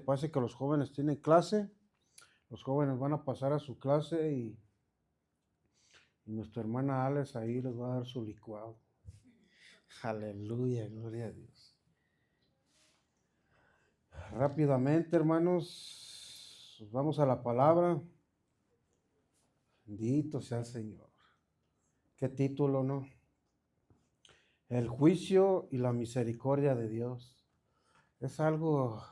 Parece que los jóvenes tienen clase, los jóvenes van a pasar a su clase y nuestra hermana Alex ahí les va a dar su licuado. Aleluya, gloria a Dios. Rápidamente, hermanos, vamos a la palabra. Bendito sea el Señor. ¿Qué título, no? El juicio y la misericordia de Dios. Es algo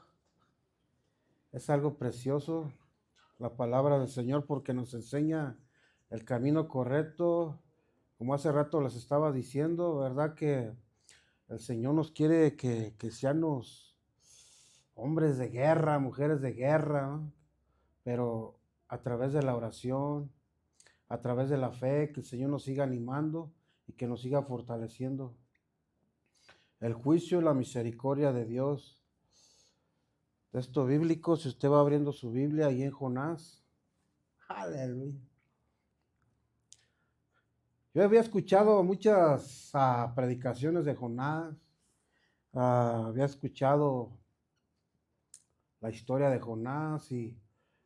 precioso, la palabra del Señor, porque nos enseña el camino correcto. Como hace rato les estaba diciendo, ¿verdad? Que el Señor nos quiere que seamos hombres de guerra, mujeres de guerra, ¿no? Pero a través de la oración, a través de la fe, que el Señor nos siga animando y que nos siga fortaleciendo. El juicio y la misericordia de Dios. Texto bíblico, si usted va abriendo su Biblia ahí en Jonás. Aleluya. Yo había escuchado muchas predicaciones de Jonás. Había escuchado la historia de Jonás,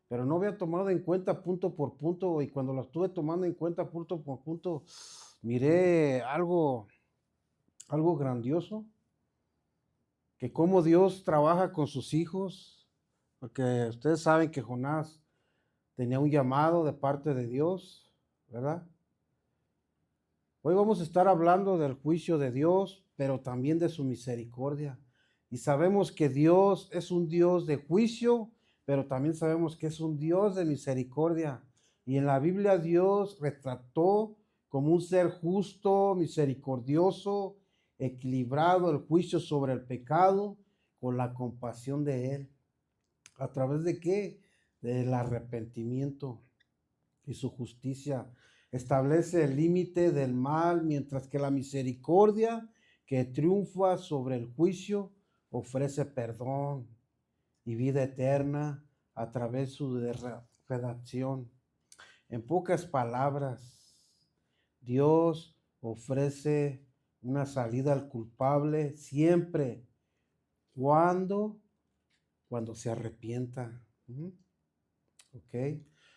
pero no había tomado en cuenta punto por punto, y cuando lo estuve tomando en cuenta punto por punto, miré algo grandioso, que cómo Dios trabaja con sus hijos, porque ustedes saben que Jonás tenía un llamado de parte de Dios, ¿verdad? Hoy vamos a estar hablando del juicio de Dios, pero también de su misericordia. Y sabemos que Dios es un Dios de juicio, pero también sabemos que es un Dios de misericordia. Y en la Biblia Dios retrató como un ser justo, misericordioso, equilibrado el juicio sobre el pecado con la compasión de Él. ¿A través de qué? Del arrepentimiento y su justicia. Establece el límite del mal, mientras que la misericordia que triunfa sobre el juicio ofrece perdón y vida eterna a través de su redacción. En pocas palabras, Dios ofrece una salida al culpable siempre cuando, cuando se arrepienta. ¿Ok?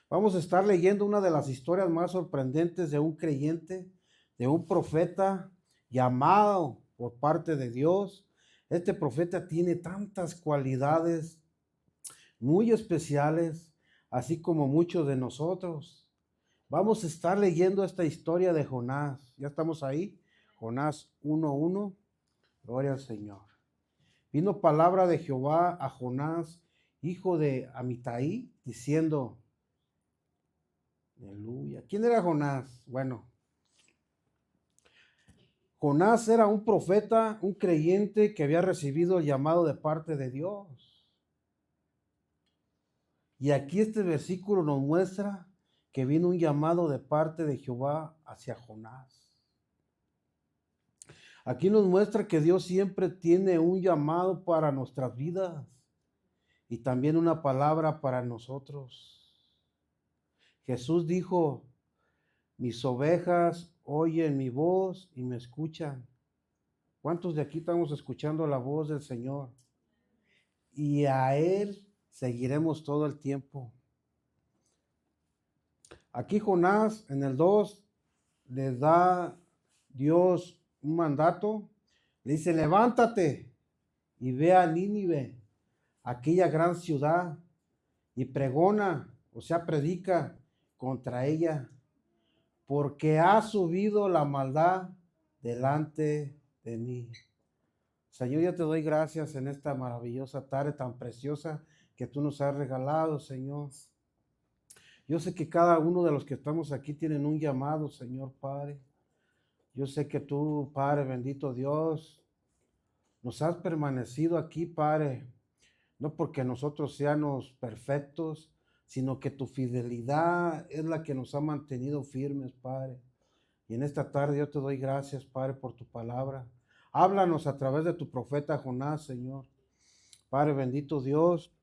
Vamos a estar leyendo una de las historias más sorprendentes de un creyente, de un profeta llamado por parte de Dios. Este profeta tiene tantas cualidades muy especiales, así como muchos de nosotros. Vamos a estar leyendo esta historia de Jonás. ¿Ya estamos ahí? Jonás 1:1. Gloria al Señor. Vino palabra de Jehová a Jonás, hijo de Amitai, diciendo: aleluya. ¿Quién era Jonás? Bueno, Jonás era un profeta, un creyente que había recibido el llamado de parte de Dios. Y aquí este versículo nos muestra que vino un llamado de parte de Jehová hacia Jonás. Aquí nos muestra que Dios siempre tiene un llamado para nuestras vidas y también una palabra para nosotros. Jesús dijo: mis ovejas oyen mi voz y me escuchan. ¿Cuántos de aquí estamos escuchando la voz del Señor? Y a Él seguiremos todo el tiempo. Aquí Jonás en el 2 le da Dios un mandato. Le dice: levántate y ve a Nínive, aquella gran ciudad, y pregona, o sea, predica contra ella, porque ha subido la maldad delante de mí. Señor, yo te doy gracias en esta maravillosa tarde tan preciosa que tú nos has regalado, Señor. Yo sé que cada uno de los que estamos aquí tienen un llamado, Señor Padre. Yo sé que tú, Padre bendito Dios, nos has permanecido aquí, Padre, no porque nosotros seamos perfectos, sino que tu fidelidad es la que nos ha mantenido firmes, Padre. Y en esta tarde yo te doy gracias, Padre, por tu palabra. Háblanos a través de tu profeta Jonás, Señor. Padre bendito Dios,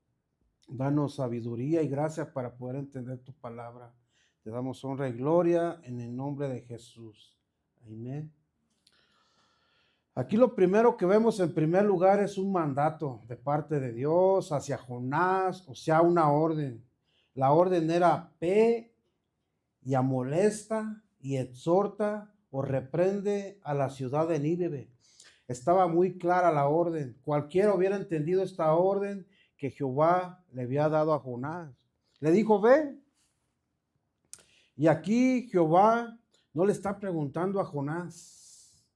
danos sabiduría y gracia para poder entender tu palabra. Te damos honra y gloria en el nombre de Jesús. Amén. Aquí lo primero que vemos en primer lugar es un mandato de parte de Dios hacia Jonás, o sea, una orden. La orden era: ve y amolesta y exhorta o reprende a la ciudad de Nínive. Estaba muy clara la orden. Cualquiera hubiera entendido esta orden que Jehová le había dado a Jonás. Le dijo: ve. Y aquí Jehová no le está preguntando a Jonás: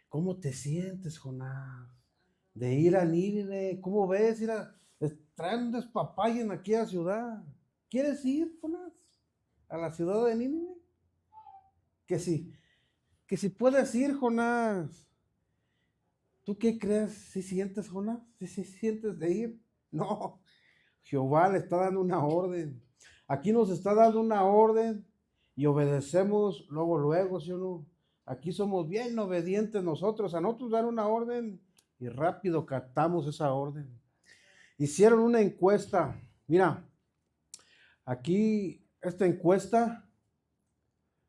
¿cómo te sientes, Jonás, de ir a Nínive? ¿Cómo ves? Traen un despapalle aquí a la ciudad. ¿Quieres ir, Jonás, a la ciudad de Nínive? Que si puedes ir, Jonás. ¿Tú qué crees? ¿Sí sientes, Jonás? ¿Sí sientes de ir? No, Jehová le está dando una orden. Aquí nos está dando una orden y obedecemos luego, ¿sí o no? Aquí somos bien obedientes nosotros. A nosotros dan una orden y rápido captamos esa orden. Hicieron una encuesta. Mira, aquí esta encuesta,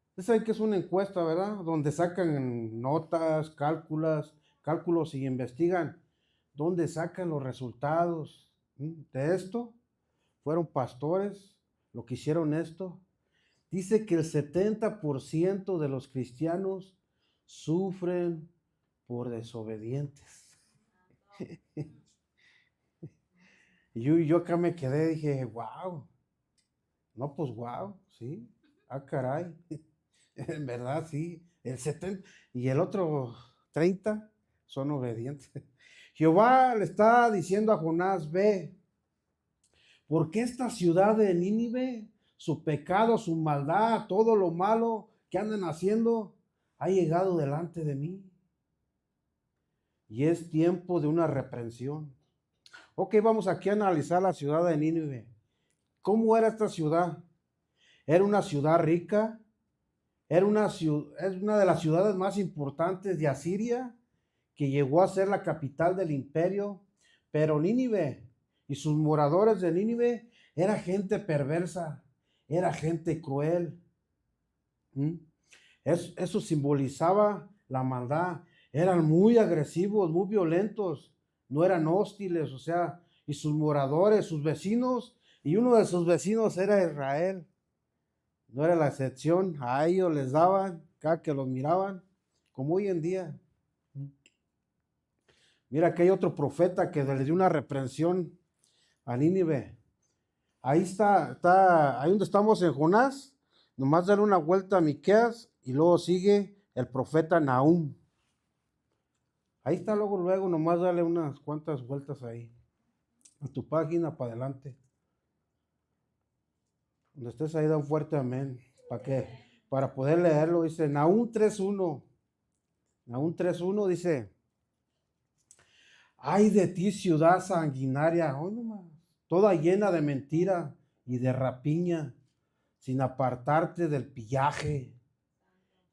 ustedes saben que es una encuesta, ¿verdad? Donde sacan notas, cálculos y investigan dónde sacan los resultados de esto. Fueron pastores lo que hicieron esto. Dice que el 70% de los cristianos sufren por desobedientes. Y yo acá me quedé, dije, wow. No, pues wow, sí. Ah, caray. En verdad, sí. El 70 y el otro 30 son obedientes. Jehová le está diciendo a Jonás: ve, porque esta ciudad de Nínive, su pecado, su maldad, todo lo malo que andan haciendo, ha llegado delante de mí. Y es tiempo de una reprensión. Ok, vamos aquí a analizar la ciudad de Nínive. ¿Cómo era esta ciudad? Era una ciudad rica, es una de las ciudades más importantes de Asiria, que llegó a ser la capital del imperio. Pero Nínive y sus moradores de Nínive era gente perversa, era gente cruel. Eso simbolizaba la maldad. Eran muy agresivos, muy violentos, no eran hostiles, o sea, y sus moradores, sus vecinos, y uno de sus vecinos era Israel. No era la excepción, a ellos les daban, cada que los miraban, como hoy en día. Mira que hay otro profeta que le dio una reprensión a Nínive. Ahí está, ahí donde estamos en Jonás, nomás darle una vuelta a Miqueas y luego sigue el profeta Nahum. Ahí está luego, nomás dale unas cuantas vueltas ahí, a tu página para adelante. Donde estés ahí, da un fuerte amén. ¿Para qué? Para poder leerlo, dice Nahum 3.1. Nahum 3.1 dice: ay de ti, ciudad sanguinaria, oh, nomás, toda llena de mentira y de rapiña, sin apartarte del pillaje,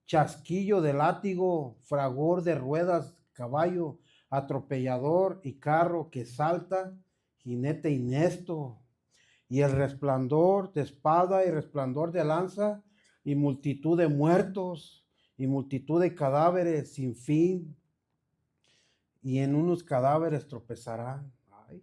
chasquillo de látigo, fragor de ruedas, caballo, atropellador y carro que salta, jinete innesto, y el resplandor de espada y resplandor de lanza, y multitud de muertos, y multitud de cadáveres sin fin, y en unos cadáveres tropezarán. Ay.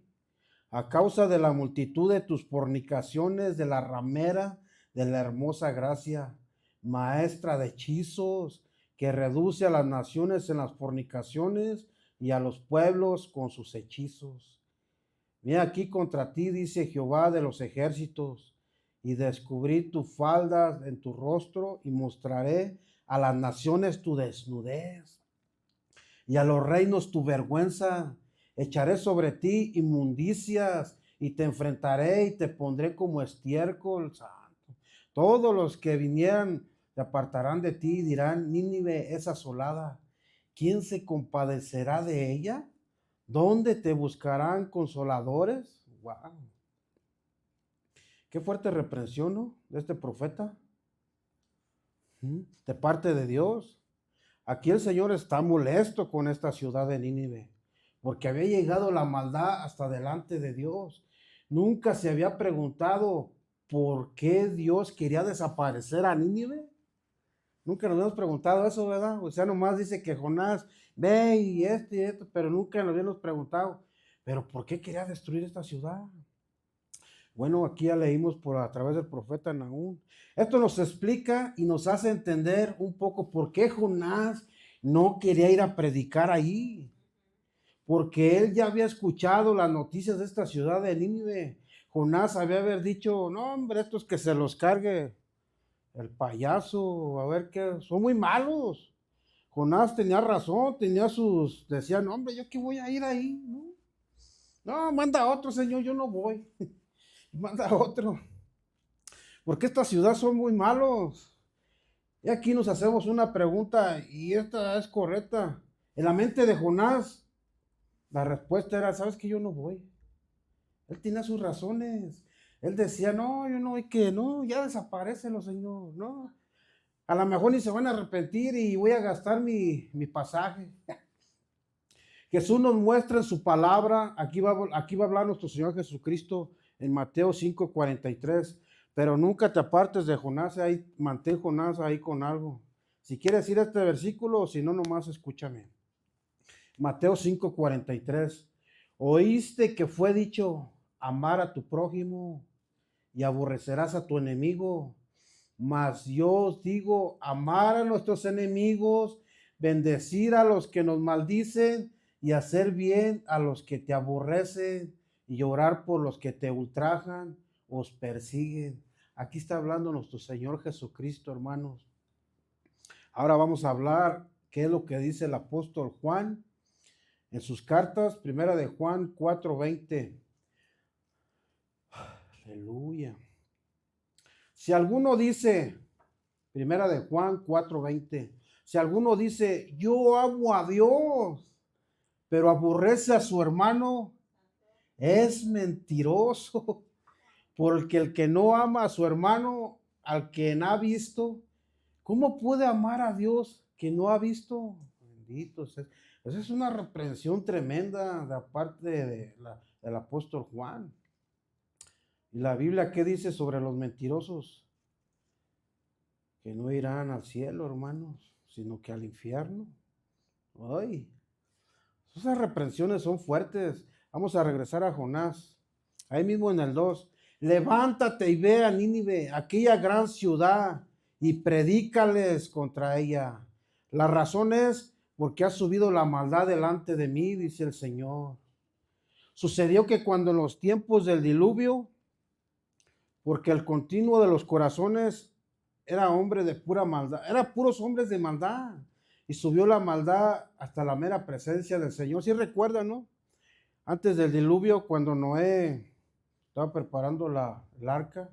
A causa de la multitud de tus fornicaciones, de la ramera, de la hermosa gracia, maestra de hechizos, que reduce a las naciones en las fornicaciones y a los pueblos con sus hechizos. Mira aquí contra ti, dice Jehová de los ejércitos, y descubrí tu falda en tu rostro y mostraré a las naciones tu desnudez y a los reinos tu vergüenza. Echaré sobre ti inmundicias y te enfrentaré y te pondré como estiércol santo. Todos los que vinieran te apartarán de ti y dirán: Nínive es asolada. ¿Quién se compadecerá de ella? ¿Dónde te buscarán consoladores? Wow. Qué fuerte reprensión, ¿no? De este profeta. De parte de Dios. Aquí el Señor está molesto con esta ciudad de Nínive, porque había llegado la maldad hasta delante de Dios. Nunca se había preguntado por qué Dios quería desaparecer a Nínive. Nunca nos hemos preguntado eso, ¿verdad? O sea, nomás dice que Jonás ve y esto, pero nunca nos habíamos preguntado, ¿pero por qué quería destruir esta ciudad? Bueno, aquí ya leímos a través del profeta Nahum. Esto nos explica y nos hace entender un poco por qué Jonás no quería ir a predicar ahí. Porque él ya había escuchado las noticias de esta ciudad de Nínive. Jonás había haber dicho, no hombre, estos que se los cargue el payaso, a ver qué, son muy malos. Jonás tenía razón, decía, no hombre, yo qué voy a ir ahí, ¿no? No, manda a otro, señor, yo no voy. Manda a otro. Porque esta ciudad son muy malos. Y aquí nos hacemos una pregunta, y esta es correcta. En la mente de Jonás, la respuesta era, ¿sabes que yo no voy? Él tenía sus razones. Él decía, no, yo no, hay que, no, ya desaparecen señor, no. A lo mejor ni se van a arrepentir y voy a gastar mi pasaje. Jesús nos muestra en su palabra, aquí va a hablar nuestro Señor Jesucristo en Mateo 5:43, pero nunca te apartes de Jonás, ahí, mantén Jonás ahí con algo. Si quieres ir a este versículo, o si no, nomás escúchame. Mateo 5:43, oíste que fue dicho, amar a tu prójimo y aborrecerás a tu enemigo. Mas yo os digo, amar a nuestros enemigos, bendecir a los que nos maldicen y hacer bien a los que te aborrecen y orar por los que te ultrajan, os persiguen. Aquí está hablando nuestro Señor Jesucristo, hermanos. Ahora vamos a hablar qué es lo que dice el apóstol Juan en sus cartas, primera de Juan 4:20. Aleluya. Si alguno dice, primera de Juan 4:20, si alguno dice, yo amo a Dios, pero aborrece a su hermano, es mentiroso, porque el que no ama a su hermano, al quien ha visto, ¿cómo puede amar a Dios que no ha visto? Bendito sea. Esa es una reprensión tremenda de parte del apóstol Juan. ¿Y la Biblia qué dice sobre los mentirosos? Que no irán al cielo, hermanos, sino que al infierno. Ay, esas reprensiones son fuertes. Vamos a regresar a Jonás. Ahí mismo en el 2. Levántate y ve a Nínive, aquella gran ciudad, y predícales contra ella. La razón es porque ha subido la maldad delante de mí, dice el Señor. Sucedió que cuando en los tiempos del diluvio, porque el continuo de los corazones era hombre de pura maldad, eran puros hombres de maldad, y subió la maldad hasta la mera presencia del Señor. ¿Sí recuerdan, no? Antes del diluvio, cuando Noé estaba preparando el arca,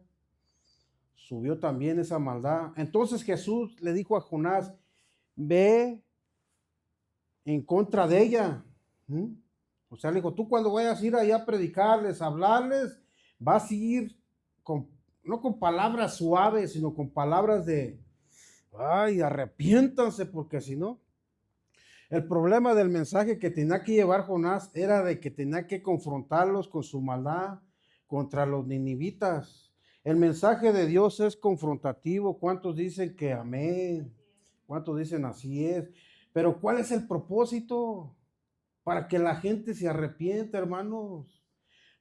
subió también esa maldad. Entonces Jesús le dijo a Jonás, ve en contra de ella. O sea, le dijo, tú cuando vayas a ir allá a predicarles, a hablarles, vas a ir no con palabras suaves, sino con palabras de, ay, arrepiéntanse, porque si no, el problema del mensaje que tenía que llevar Jonás era de que tenía que confrontarlos con su maldad contra los ninivitas. El mensaje de Dios es confrontativo. ¿Cuántos dicen que amén? ¿Cuántos dicen así es? Pero ¿cuál es el propósito? Para que la gente se arrepienta, hermanos.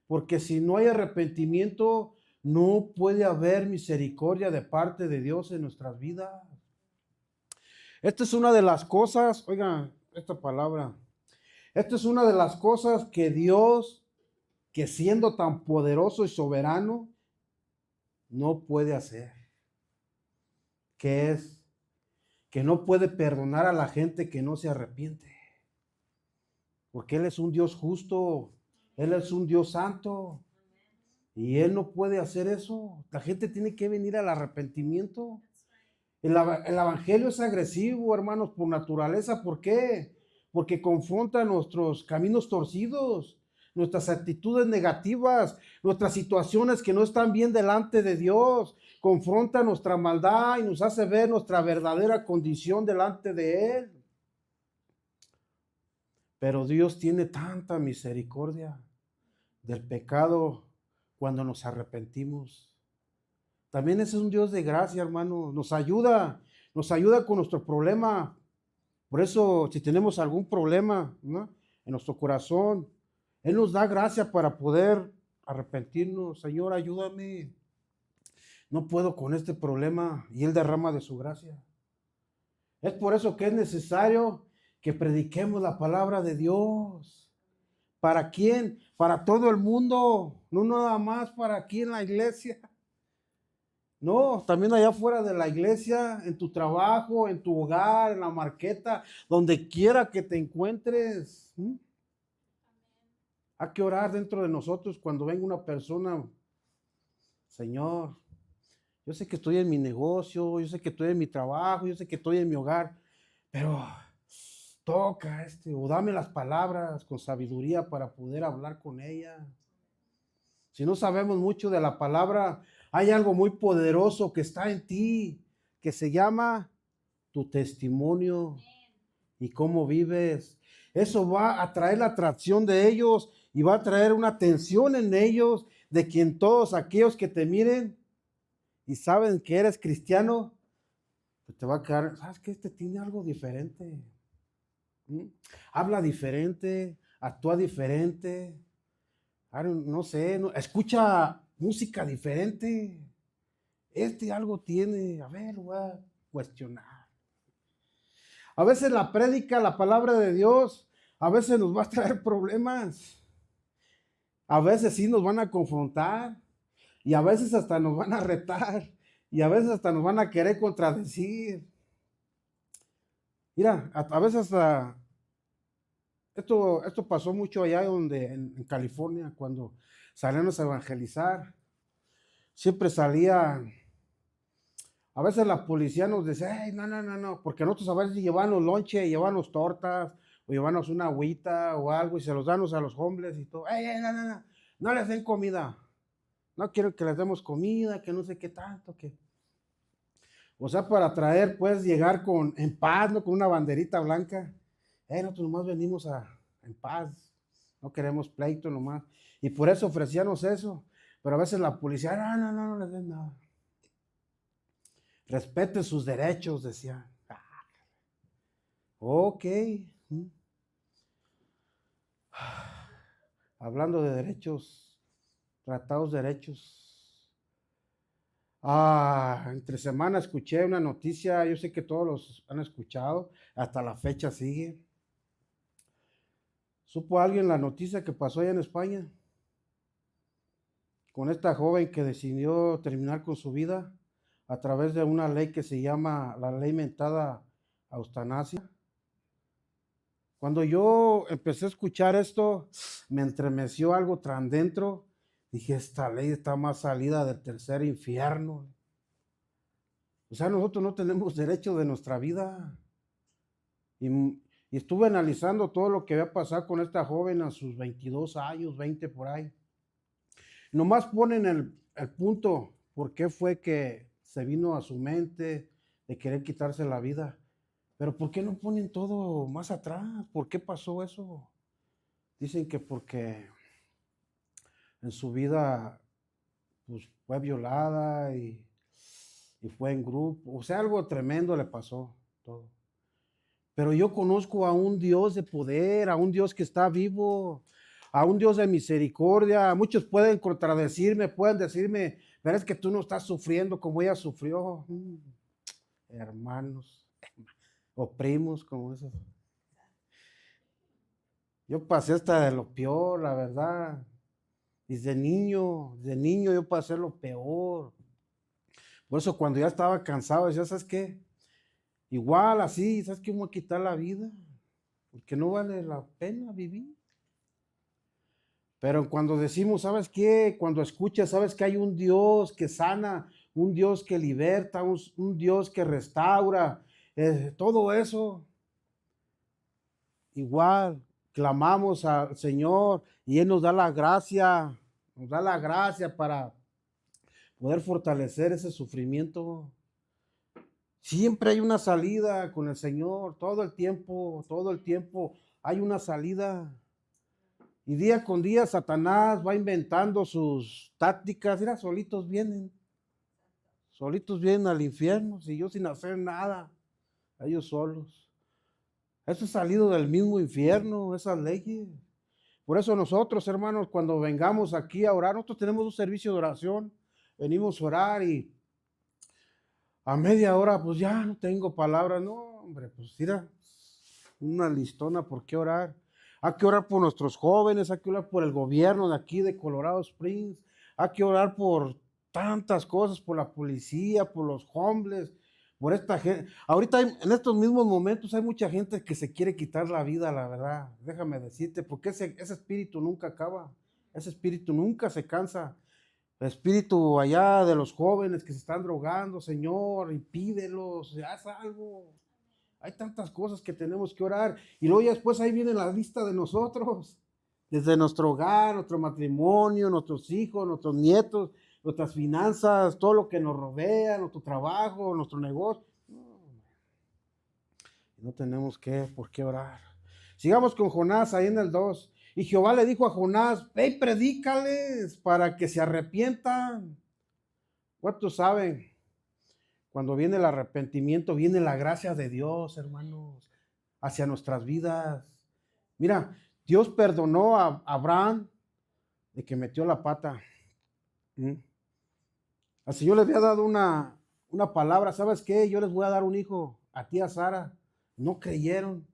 Porque si no hay arrepentimiento, no puede haber misericordia de parte de Dios en nuestras vidas. Esta es una de las cosas, oigan, esta palabra, esta es una de las cosas que Dios, que siendo tan poderoso y soberano, no puede hacer. Que es que no puede perdonar a la gente que no se arrepiente. Porque Él es un Dios justo, Él es un Dios santo. Y Él no puede hacer eso. La gente tiene que venir al arrepentimiento. El evangelio es agresivo, hermanos, por naturaleza. ¿Por qué? Porque confronta nuestros caminos torcidos, nuestras actitudes negativas, nuestras situaciones que no están bien delante de Dios. Confronta nuestra maldad y nos hace ver nuestra verdadera condición delante de Él. Pero Dios tiene tanta misericordia del pecado cuando nos arrepentimos. También es un Dios de gracia, hermano. Nos ayuda nos ayuda con nuestro problema. Por eso, si tenemos algún problema, ¿no?, en nuestro corazón, Él nos da gracia para poder arrepentirnos. Señor, ayúdame. No puedo con este problema. Y Él derrama de su gracia. Es por eso que es necesario que prediquemos la palabra de Dios. ¿Para quién? Para todo el mundo. No nada más para aquí en la iglesia. No, también allá afuera de la iglesia, en tu trabajo, en tu hogar, en la marqueta, donde quiera que te encuentres. Hay que orar dentro de nosotros cuando venga una persona. Señor, yo sé que estoy en mi negocio, yo sé que estoy en mi trabajo, yo sé que estoy en mi hogar, pero toca o dame las palabras con sabiduría para poder hablar con ella. Si no sabemos mucho de la palabra, hay algo muy poderoso que está en ti, que se llama tu testimonio y cómo vives. Eso va a traer la atracción de ellos y va a traer una atención en ellos de quien todos aquellos que te miren y saben que eres cristiano, pues te va a quedar, ¿sabes qué? Este tiene algo diferente. Habla diferente, actúa diferente. No sé, escucha música diferente. Algo tiene, a ver, lo voy a cuestionar. A veces la prédica, la palabra de Dios, a veces nos va a traer problemas. A veces sí nos van a confrontar y a veces hasta nos van a retar y a veces hasta nos van a querer contradecir. Mira, a veces hasta esto pasó mucho allá en California, cuando salíamos a evangelizar. Siempre salía, a veces la policía nos decía, hey, no, porque nosotros a veces llevamos lonche, llevamos tortas, o llevamos una agüita o algo, y se los damos a los hombres y todo. Hey, no les den comida. No quiero que les demos comida, que no sé qué tanto, que. O sea, para traer, pues, llegar en paz, ¿no? Con una banderita blanca. Nosotros nomás venimos en paz. No queremos pleito nomás. Y por eso ofrecíamos eso. Pero a veces la policía, no les den nada. Respeten sus derechos, decían. Ok. Hablando de derechos, tratados de derechos. Entre semana escuché una noticia, yo sé que todos los han escuchado, hasta la fecha sigue. ¿Supo alguien la noticia que pasó allá en España? Con esta joven que decidió terminar con su vida a través de una ley que se llama la ley mentada eutanasia. Cuando yo empecé a escuchar esto, me entremeció algo tan dentro. Dije, esta ley está más salida del tercer infierno. O sea, nosotros no tenemos derecho de nuestra vida. Y estuve analizando todo lo que había pasado con esta joven a sus 22 años, 20 por ahí. Nomás ponen el punto, por qué fue que se vino a su mente de querer quitarse la vida. Pero ¿por qué no ponen todo más atrás? ¿Por qué pasó eso? Dicen que porque en su vida pues, fue violada y fue en grupo. O sea, algo tremendo le pasó todo. Pero yo conozco a un Dios de poder, a un Dios que está vivo, a un Dios de misericordia. Muchos pueden contradecirme, pueden decirme, pero es que tú no estás sufriendo como ella sufrió. Hermanos, o primos, como eso. Yo pasé hasta de lo peor, la verdad. Desde niño yo pasé lo peor. Por eso cuando ya estaba cansado, decía, ¿sabes qué? Igual así, ¿sabes qué? Me voy a quitar la vida, porque no vale la pena vivir. Pero cuando decimos, ¿sabes qué? Cuando escuchas, ¿sabes que hay un Dios que sana, un Dios que liberta, un Dios que restaura? Todo eso, igual, clamamos al Señor y Él nos da la gracia para poder fortalecer ese sufrimiento. Siempre hay una salida con el Señor, todo el tiempo hay una salida. Y día con día Satanás va inventando sus tácticas, mira, solitos vienen. solitos vienen al infierno, si yo sin hacer nada, ellos solos. Eso es salido del mismo infierno, esas leyes. Por eso nosotros, hermanos, cuando vengamos aquí a orar, nosotros tenemos un servicio de oración, venimos a orar y a media hora, pues ya no tengo palabras. No, hombre, pues mira, una listona, ¿por qué orar? Hay que orar por nuestros jóvenes, hay que orar por el gobierno de aquí de Colorado Springs, hay que orar por tantas cosas, por la policía, por los homeless, por esta gente. Ahorita en estos mismos momentos hay mucha gente que se quiere quitar la vida, la verdad. Déjame decirte, porque ese espíritu nunca acaba, ese espíritu nunca se cansa. El espíritu allá de los jóvenes que se están drogando, Señor, impídelos, haz algo. Hay tantas cosas que tenemos que orar. Y luego ya después ahí viene la lista de nosotros. Desde nuestro hogar, nuestro matrimonio, nuestros hijos, nuestros nietos, nuestras finanzas, todo lo que nos rodea, nuestro trabajo, nuestro negocio. No tenemos por qué orar. Sigamos con Jonás ahí en el 2. Y Jehová le dijo a Jonás, ve y predícales para que se arrepientan. ¿Cuántos saben? Cuando viene el arrepentimiento, viene la gracia de Dios, hermanos, hacia nuestras vidas. Mira, Dios perdonó a Abraham de que metió la pata. Al Señor le había dado una palabra, ¿sabes qué? Yo les voy a dar un hijo a ti, a Sara. No creyeron.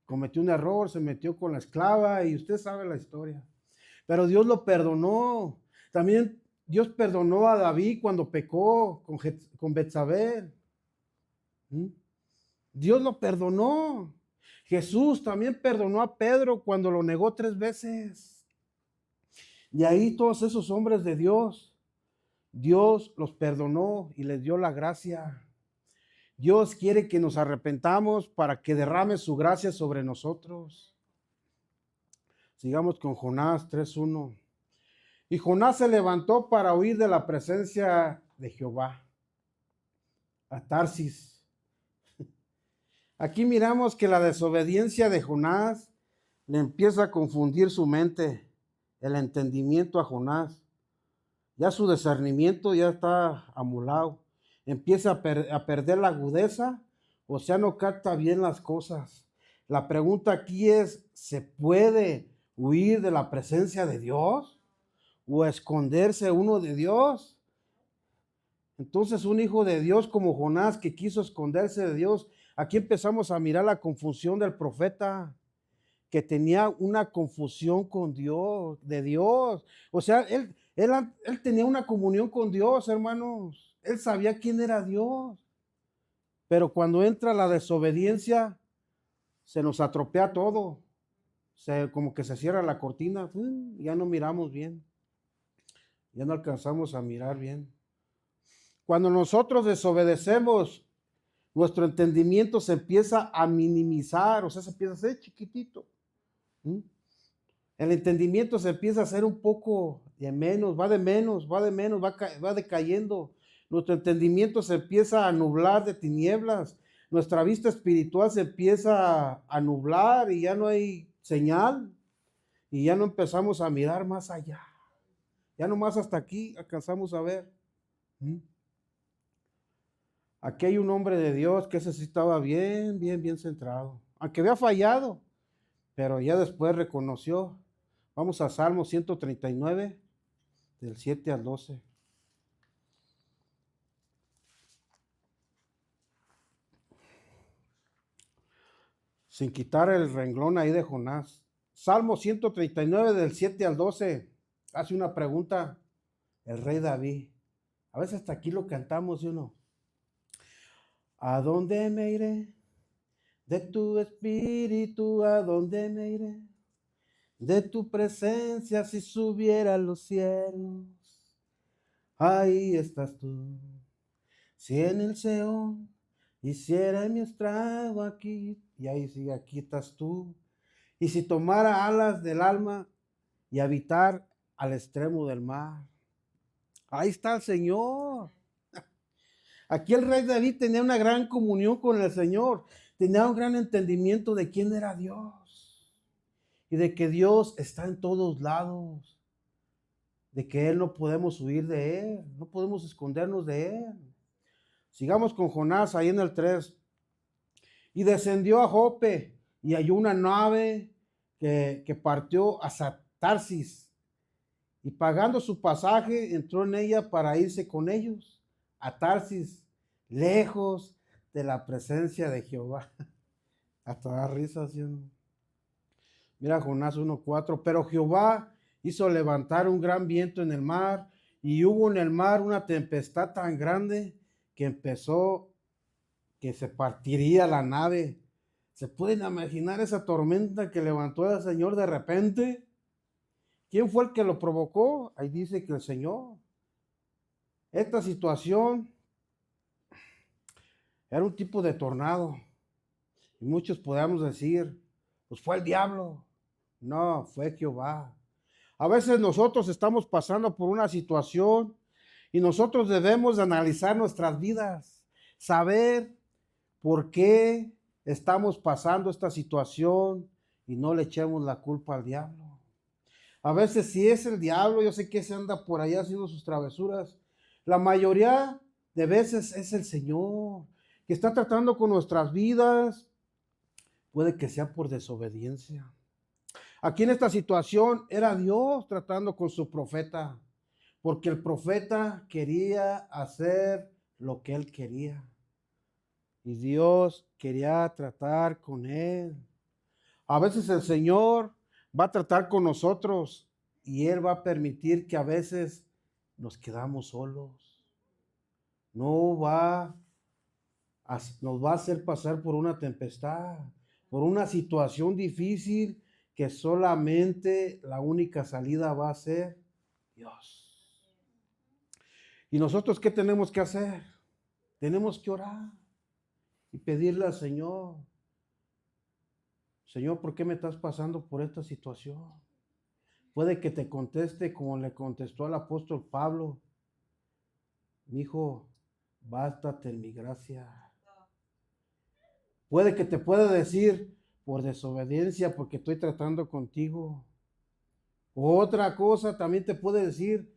Cometió un error, se metió con la esclava y usted sabe la historia. Pero Dios lo perdonó. También Dios perdonó a David cuando pecó con Betsabé. Dios lo perdonó. Jesús también perdonó a Pedro cuando lo negó 3 veces. Y ahí todos esos hombres de Dios, Dios los perdonó y les dio la gracia. Dios quiere que nos arrepentamos para que derrame su gracia sobre nosotros. Sigamos con Jonás 3:1. Y Jonás se levantó para huir de la presencia de Jehová a Tarsis. Aquí miramos que la desobediencia de Jonás le empieza a confundir su mente, el entendimiento a Jonás. Ya su discernimiento ya está amolado. Empieza a perder la agudeza, o sea, no capta bien las cosas. La pregunta aquí es, ¿se puede huir de la presencia de Dios? ¿O esconderse uno de Dios? Entonces un hijo de Dios como Jonás que quiso esconderse de Dios, aquí empezamos a mirar la confusión del profeta, que tenía una confusión con Dios, de Dios. O sea, él tenía una comunión con Dios, hermanos. Él sabía quién era Dios. Pero cuando entra la desobediencia, se nos atropea todo. Como que se cierra la cortina, ya no miramos bien. Ya no alcanzamos a mirar bien. Cuando nosotros desobedecemos, nuestro entendimiento se empieza a minimizar, o sea, se empieza a hacer chiquitito. El entendimiento se empieza a hacer un poco de menos, va decayendo. Nuestro entendimiento se empieza a nublar de tinieblas. Nuestra vista espiritual se empieza a nublar y ya no hay señal. Y ya no empezamos a mirar más allá. Ya nomás hasta aquí alcanzamos a ver. Aquí hay un hombre de Dios que ese sí estaba bien centrado. Aunque había fallado, pero ya después reconoció. Vamos a Salmo 139, del 7 al 12. Sin quitar el renglón ahí de Jonás. Salmo 139, del 7 al 12. Hace una pregunta el rey David. A veces hasta aquí lo cantamos, ¿sí o no? ¿A dónde me iré? De tu espíritu, ¿a dónde me iré? De tu presencia, si subiera a los cielos, ahí estás tú. Si en el Seol hiciera mi estrago aquí, y ahí sigue, aquí estás tú. Y si tomara alas del alma y habitar al extremo del mar, ahí está el Señor. Aquí el rey David tenía una gran comunión con el Señor, tenía un gran entendimiento de quién era Dios y de que Dios está en todos lados, de que Él no podemos huir de Él, no podemos escondernos de Él. Sigamos con Jonás ahí en el 3. Y descendió a Jope y halló una nave que partió a Tarsis. Y pagando su pasaje, entró en ella para irse con ellos a Tarsis, lejos de la presencia de Jehová. Hasta da risa, ¿sí o no? Mira Jonás 1:4. Pero Jehová hizo levantar un gran viento en el mar, y hubo en el mar una tempestad tan grande que se partiría la nave. ¿Se pueden imaginar esa tormenta que levantó el Señor de repente? ¿Quién fue el que lo provocó? Ahí dice que el Señor. Esta situación era un tipo de tornado. Y muchos podemos decir, pues fue el diablo. No, fue Jehová. A veces nosotros estamos pasando por una situación y nosotros debemos analizar nuestras vidas, saber por qué estamos pasando esta situación y no le echemos la culpa al diablo. A veces si es el diablo, yo sé que se anda por allá haciendo sus travesuras. La mayoría de veces es el Señor que está tratando con nuestras vidas. Puede que sea por desobediencia. Aquí en esta situación era Dios tratando con su profeta, porque el profeta quería hacer lo que él quería. Y Dios quería tratar con él. A veces el Señor va a tratar con nosotros y Él va a permitir que a veces nos quedamos solos. Nos va a hacer pasar por una tempestad, por una situación difícil que solamente la única salida va a ser Dios. ¿Y nosotros qué tenemos que hacer? Tenemos que orar y pedirle al Señor, Señor, ¿por qué me estás pasando por esta situación? Puede que te conteste como le contestó al apóstol Pablo. Mi hijo, bástate en mi gracia. Puede que te pueda decir por desobediencia, porque estoy tratando contigo. Otra cosa también te puede decir,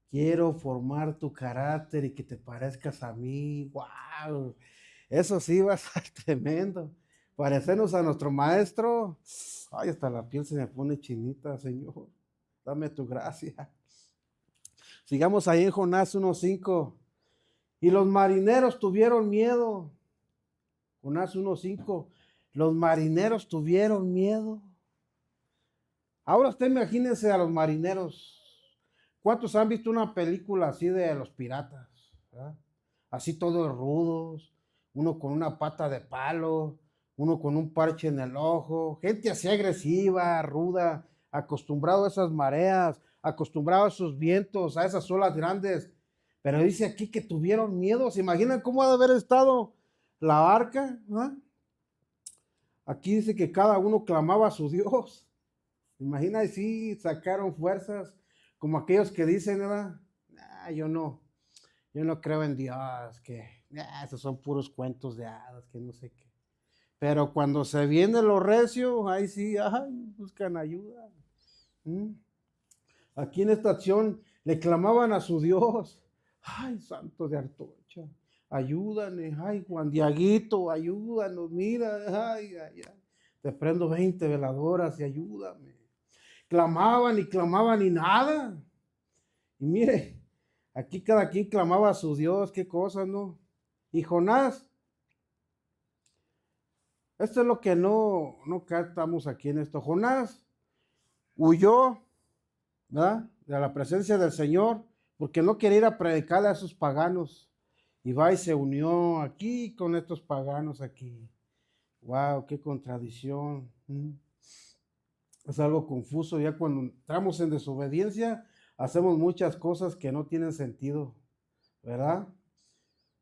quiero formar tu carácter y que te parezcas a mí. ¡Wow! Eso sí va a ser tremendo. Parecernos a nuestro maestro. Ay, hasta la piel se me pone chinita, Señor. Dame tu gracia. Sigamos ahí en Jonás 1:5. Y los marineros tuvieron miedo. Jonás 1:5. Los marineros tuvieron miedo. Ahora usted imagínense a los marineros. ¿Cuántos han visto una película así de los piratas? ¿Verdad? Así todos rudos, uno con una pata de palo, uno con un parche en el ojo, gente así agresiva, ruda, acostumbrado a esas mareas, acostumbrado a esos vientos, a esas olas grandes. Pero dice aquí que tuvieron miedo. ¿Se imaginan cómo ha de haber estado la barca? ¿No? Aquí dice que cada uno clamaba a su Dios. Imagina si sacaron fuerzas como aquellos que dicen, ¿verdad? Yo no creo en Dios, que esos son puros cuentos de hadas, que no sé qué. Pero cuando se viene lo recio, ahí sí, buscan ayuda. Aquí en esta acción le clamaban a su Dios. Ay, santo de Artocha, ayúdame. Ay, Juan Diaguito, ayúdanos, mira. Ay. Te prendo 20 veladoras y ayúdame. Clamaban y nada. Y mire, aquí cada quien clamaba a su Dios, qué cosas, ¿no? Y Jonás, esto es lo que no captamos aquí en esto. Jonás huyó, ¿verdad? De la presencia del Señor, porque no quería ir a predicarle a esos paganos. Y va y se unió aquí con estos paganos aquí. Wow, qué contradicción. Es algo confuso. Ya cuando entramos en desobediencia, hacemos muchas cosas que no tienen sentido, ¿verdad?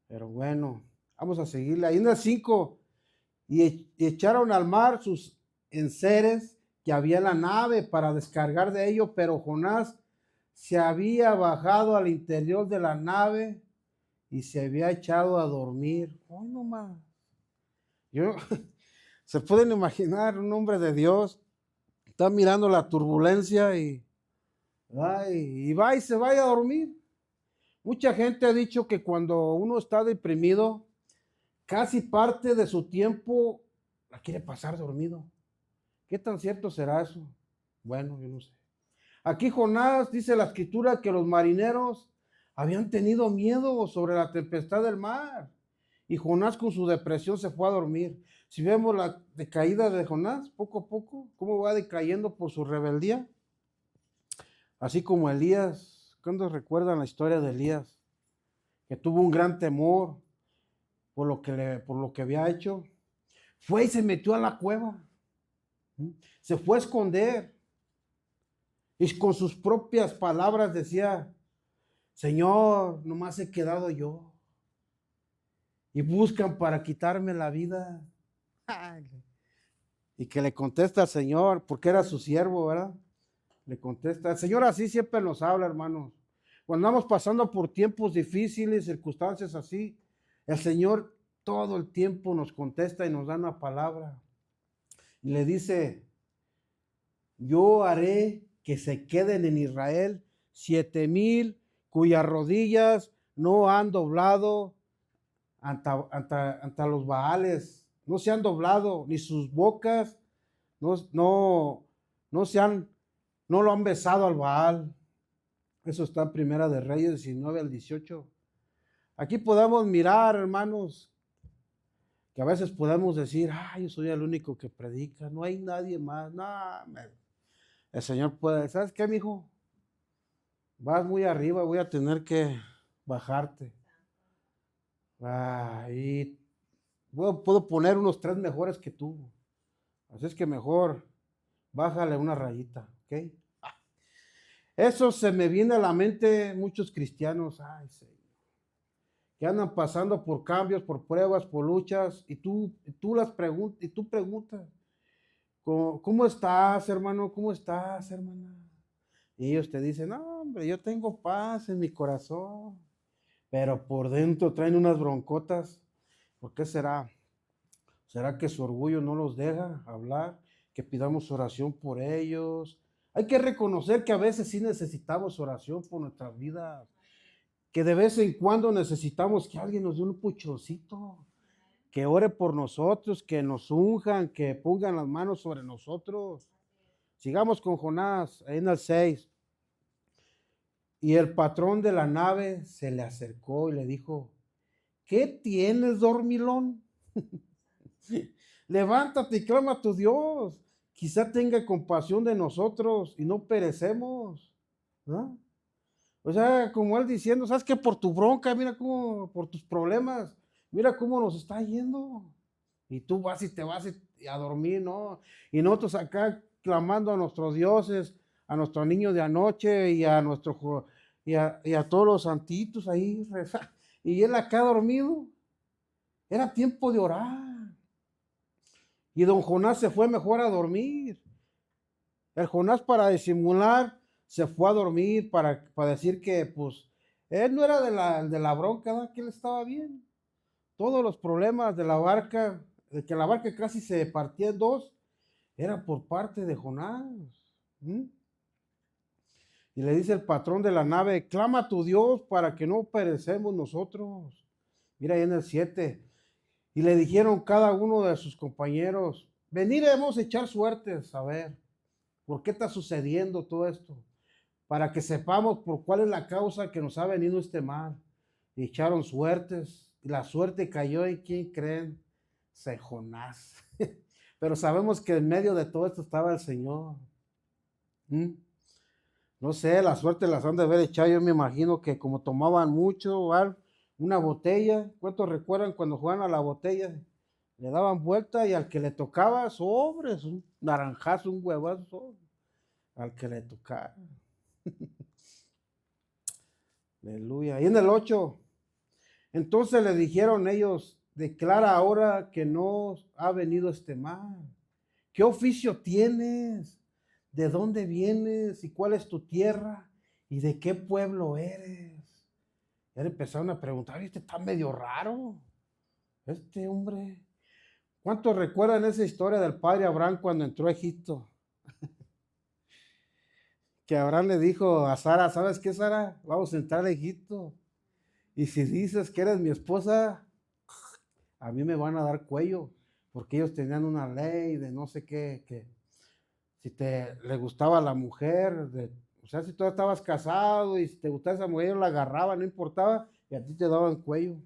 Pero bueno, vamos a seguirle. Ahí en el 5, y echaron al mar sus enseres que había en la nave para descargar de ello, pero Jonás se había bajado al interior de la nave y se había echado a dormir. ¡Ay, no más! Se pueden imaginar un hombre de Dios, está mirando la turbulencia y va y se vaya a dormir. Mucha gente ha dicho que cuando uno está deprimido, casi parte de su tiempo la quiere pasar dormido. ¿Qué tan cierto será eso? Bueno, yo no sé. Aquí Jonás dice la escritura que los marineros habían tenido miedo sobre la tempestad del mar y Jonás con su depresión se fue a dormir. Si vemos la decaída de Jonás, poco a poco, cómo va decayendo por su rebeldía, así como Elías. ¿Cuándo recuerdan la historia de Elías? Que tuvo un gran temor por lo que había hecho. Fue y se metió a la cueva. Se fue a esconder. Y con sus propias palabras decía, Señor, nomás he quedado yo. Y buscan para quitarme la vida. Y que le contesta al Señor, porque era su siervo, ¿verdad? Le contesta. El Señor así siempre nos habla, hermanos. Cuando andamos pasando por tiempos difíciles, circunstancias así, el Señor todo el tiempo nos contesta y nos da una palabra. Y le dice, yo haré que se queden en Israel 7,000 cuyas rodillas no han doblado ante los Baales, no se han doblado, ni sus bocas no lo han besado al Baal. Eso está en Primera de Reyes 19 al 18. Aquí podemos mirar, hermanos, que a veces podemos decir, yo soy el único que predica, no hay nadie más. No, el Señor puede, ¿sabes qué, mijo? Vas muy arriba, voy a tener que bajarte. Y puedo poner unos 3 mejores que tú. Así es que mejor bájale una rayita, ¿ok? Eso se me viene a la mente muchos cristianos, Señor, que andan pasando por cambios, por pruebas, por luchas, y tú preguntas, ¿cómo estás, hermano? ¿Cómo estás, hermana? Y ellos te dicen, no, hombre, yo tengo paz en mi corazón, pero por dentro traen unas broncotas. ¿Por qué será? ¿Será que su orgullo no los deja hablar? Que pidamos oración por ellos. Hay que reconocer que a veces sí necesitamos oración por nuestras vidas, que de vez en cuando necesitamos que alguien nos dé un puchoncito, que ore por nosotros, que nos unjan, que pongan las manos sobre nosotros. Sigamos con Jonás, ahí en el 6. Y el patrón de la nave se le acercó y le dijo, ¿qué tienes, dormilón? Levántate y clama a tu Dios. Quizá tenga compasión de nosotros y no perecemos, ¿no? O sea, como él diciendo, ¿sabes qué? Por tu bronca, mira cómo, por tus problemas, mira cómo nos está yendo. Y tú vas y te vas a dormir, ¿no? Y nosotros acá clamando a nuestros dioses, a nuestro niño de anoche y a todos los santitos ahí, y él acá dormido. Era tiempo de orar. Y don Jonás se fue mejor a dormir. El Jonás, para disimular, se fue a dormir para decir que pues él no era de la bronca, ¿no? Que él estaba bien. Todos los problemas de la barca, de que la barca casi se partía en dos, era por parte de Jonás. Y le dice el patrón de la nave, clama a tu Dios para que no perecemos nosotros. Mira ahí en el 7. Y le dijeron cada uno de sus compañeros, veniremos a echar suertes, a ver, ¿por qué está sucediendo todo esto? Para que sepamos por cuál es la causa que nos ha venido este mal. Y echaron suertes, y la suerte cayó en ¿quién creen? En Jonás. Pero sabemos que en medio de todo esto estaba el Señor. No sé, la suerte las han de haber echado, yo me imagino que como tomaban mucho, una botella, ¿cuántos recuerdan cuando jugaban a la botella? Le daban vuelta y al que le tocaba sobres, un naranjazo, un huevazo, al que le tocaba. Aleluya. Y en el 8, entonces le dijeron ellos, declara ahora que no ha venido este mal. ¿Qué oficio tienes? ¿De dónde vienes? ¿Y cuál es tu tierra? ¿Y de qué pueblo eres? Ya le empezaron a preguntar, este está medio raro, este hombre. ¿Cuántos recuerdan esa historia del padre Abraham cuando entró a Egipto? Que Abraham le dijo a Sara, ¿sabes qué, Sara? Vamos a entrar a Egipto. Y si dices que eres mi esposa, a mí me van a dar cuello, porque ellos tenían una ley de no sé qué, que si le gustaba la mujer, o sea, si tú estabas casado y si te gustaba esa mujer, ellos la agarraban, no importaba, y a ti te daban cuello.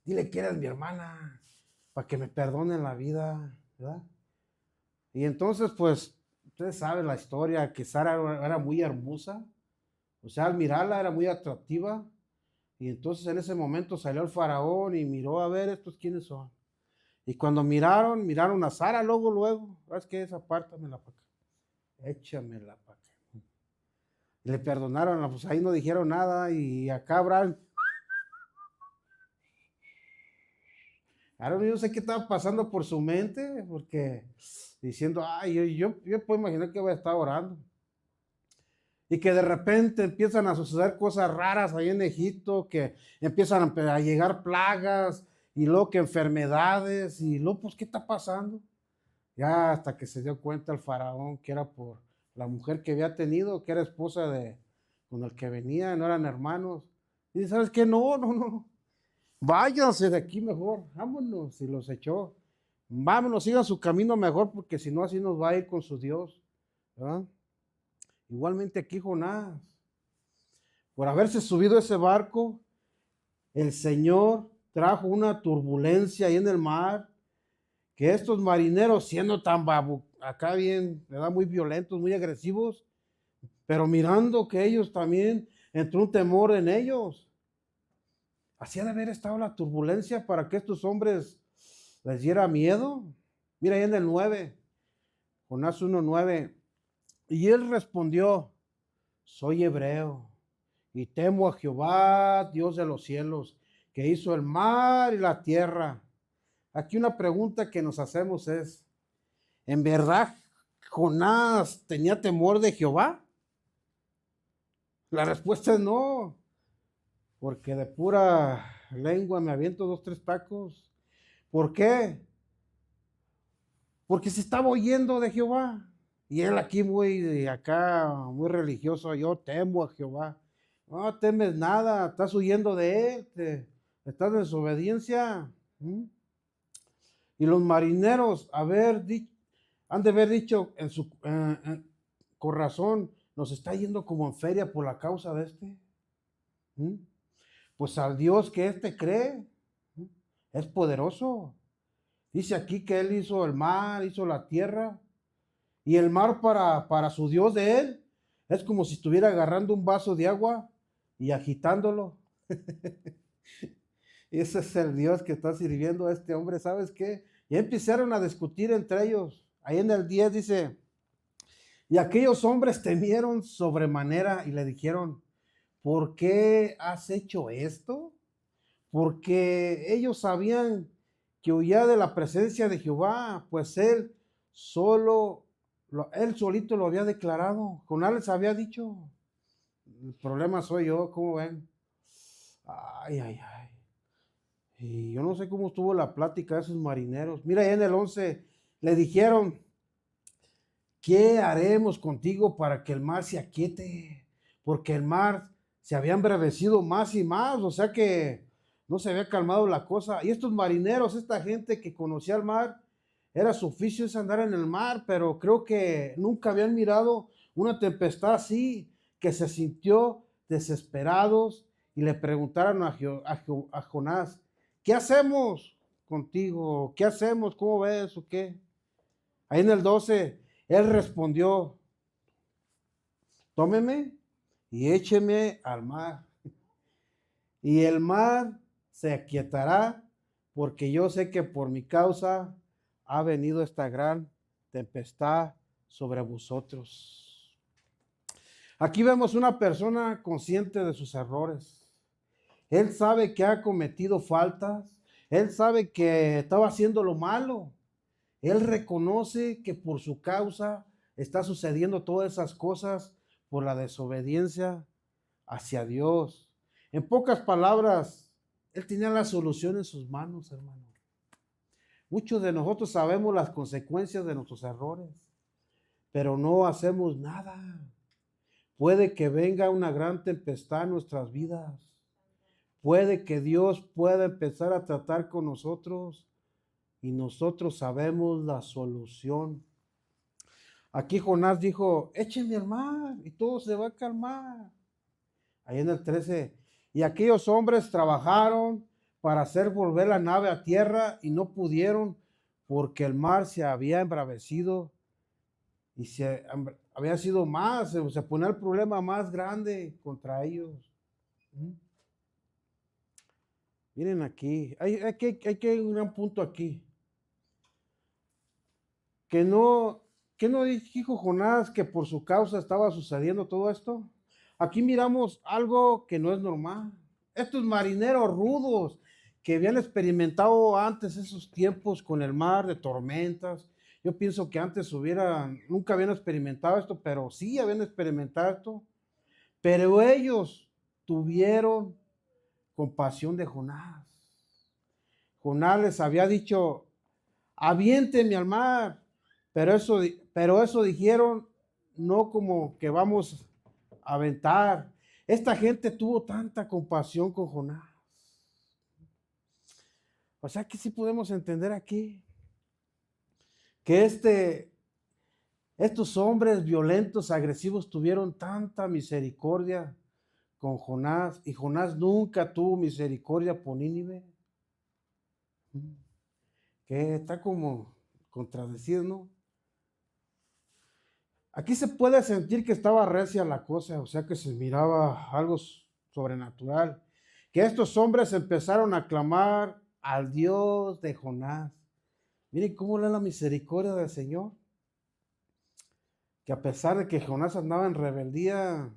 Dile que eres mi hermana, para que me perdonen la vida, ¿verdad? Y entonces, pues, ustedes saben la historia, que Sara era muy hermosa, o sea, al mirarla era muy atractiva, y entonces en ese momento salió el faraón y miró a ver estos quiénes son. Y cuando miraron a Sara, luego, ¿sabes qué? Esa apártamela para acá, échamela para acá. Y le perdonaron, pues ahí no dijeron nada, y acá Abraham, ahora yo no sé qué estaba pasando por su mente, porque diciendo, ay, yo puedo imaginar que voy a estar orando. Y que de repente empiezan a suceder cosas raras ahí en Egipto, que empiezan a llegar plagas, y luego que enfermedades, y luego, pues, ¿qué está pasando? Ya hasta que se dio cuenta el faraón que era por la mujer que había tenido, que era esposa con el que venía, no eran hermanos. Y dice, ¿sabes qué? No. Váyanse de aquí mejor, vámonos. Y los echó. Vámonos, sigan su camino mejor, porque si no, así nos va a ir con su Dios, ¿verdad? Igualmente aquí Jonás, por haberse subido a ese barco, el Señor trajo una turbulencia ahí en el mar, que estos marineros, siendo tan acá bien, ¿verdad? Muy violentos, muy agresivos, pero mirando que ellos también entró un temor en ellos. Hacía de haber estado la turbulencia para que estos hombres les diera miedo. Mira ahí en el 9, Jonás 1:9. Y él respondió, soy hebreo y temo a Jehová, Dios de los cielos, que hizo el mar y la tierra. Aquí una pregunta que nos hacemos es, ¿en verdad Jonás tenía temor de Jehová? La respuesta es no, porque de pura lengua me aviento 2, 3 tacos. ¿Por qué? Porque se estaba oyendo de Jehová. Y él aquí muy religioso, yo temo a Jehová. No temes nada, estás huyendo de él, estás en desobediencia. Y los marineros han de haber dicho en su corazón, nos está yendo como en feria por la causa de este. Pues al Dios que este cree, es poderoso. Dice aquí que él hizo el mar, hizo la tierra, y el mar para su Dios de él es como si estuviera agarrando un vaso de agua y agitándolo. Ese es el Dios que está sirviendo a este hombre, ¿sabes qué? Y empezaron a discutir entre ellos. Ahí en el 10 dice, y aquellos hombres temieron sobremanera y le dijeron, ¿por qué has hecho esto? Porque ellos sabían que huía de la presencia de Jehová, pues él solito lo había declarado. Jonás les había dicho, el problema soy yo, ¿cómo ven? Ay. Y yo no sé cómo estuvo la plática de esos marineros. Mira, ahí en el 11 le dijeron, ¿qué haremos contigo para que el mar se aquiete? Porque el mar se había embravecido más y más, o sea que no se había calmado la cosa. Y estos marineros, esta gente que conocía el mar, era su oficio es andar en el mar, pero creo que nunca habían mirado una tempestad así, que se sintió desesperados y le preguntaron a Jonás, ¿qué hacemos contigo? ¿Qué hacemos? ¿Cómo ves o qué? Ahí en el 12, él respondió, tómeme y écheme al mar. Y el mar se aquietará, porque yo sé que por mi causa ha venido esta gran tempestad sobre vosotros. Aquí vemos una persona consciente de sus errores. Él sabe que ha cometido faltas. Él sabe que estaba haciendo lo malo. Él reconoce que por su causa está sucediendo todas esas cosas por la desobediencia hacia Dios. En pocas palabras, él tenía la solución en sus manos, hermano. Muchos de nosotros sabemos las consecuencias de nuestros errores, pero no hacemos nada. Puede que venga una gran tempestad en nuestras vidas. puede que Dios pueda empezar a tratar con nosotros y nosotros sabemos la solución. Aquí Jonás dijo, échenme al mar y todo se va a calmar. Ahí en el 13, y aquellos hombres trabajaron para hacer volver la nave a tierra y no pudieron porque el mar se había embravecido y había sido más, se ponía el problema más grande contra ellos. Miren aquí, hay un gran punto aquí. Que no dijo Jonás que por su causa estaba sucediendo todo esto. Aquí miramos algo que no es normal. Estos marineros rudos que habían experimentado antes esos tiempos con el mar de tormentas. Yo pienso que antes nunca habían experimentado esto, pero sí habían experimentado esto. Pero ellos tuvieron compasión de Jonás. Jonás les había dicho, aviéntenme al mar. Pero eso dijeron, no como que vamos a aventar. Esta gente tuvo tanta compasión con Jonás. O sea que sí podemos entender aquí que estos hombres violentos, agresivos, tuvieron tanta misericordia con Jonás, y Jonás nunca tuvo misericordia por Nínive. Que está como contradecido, ¿no? Aquí se puede sentir que estaba recia la cosa, o sea que se miraba algo sobrenatural. Que estos hombres empezaron a clamar al Dios de Jonás. Miren cómo era la misericordia del Señor. Que a pesar de que Jonás andaba en rebeldía,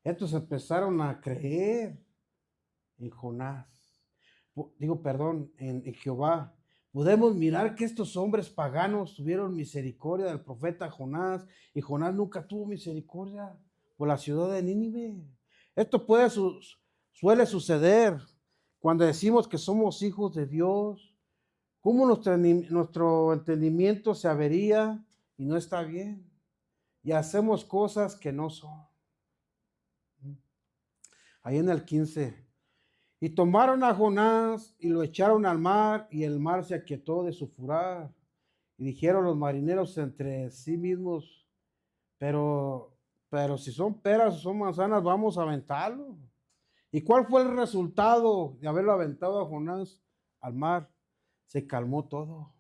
estos empezaron a creer en Jonás. En Jehová. Podemos mirar que estos hombres paganos tuvieron misericordia del profeta Jonás, y Jonás nunca tuvo misericordia por la ciudad de Nínive. Esto suele suceder cuando decimos que somos hijos de Dios. Cómo nuestro entendimiento se avería y no está bien, y hacemos cosas que no son. Ahí en el 15. Y tomaron a Jonás y lo echaron al mar, y el mar se aquietó de su furor. Y dijeron los marineros entre sí mismos, pero si son peras o son manzanas, vamos a aventarlo. ¿Y cuál fue el resultado de haberlo aventado a Jonás al mar? Se calmó todo.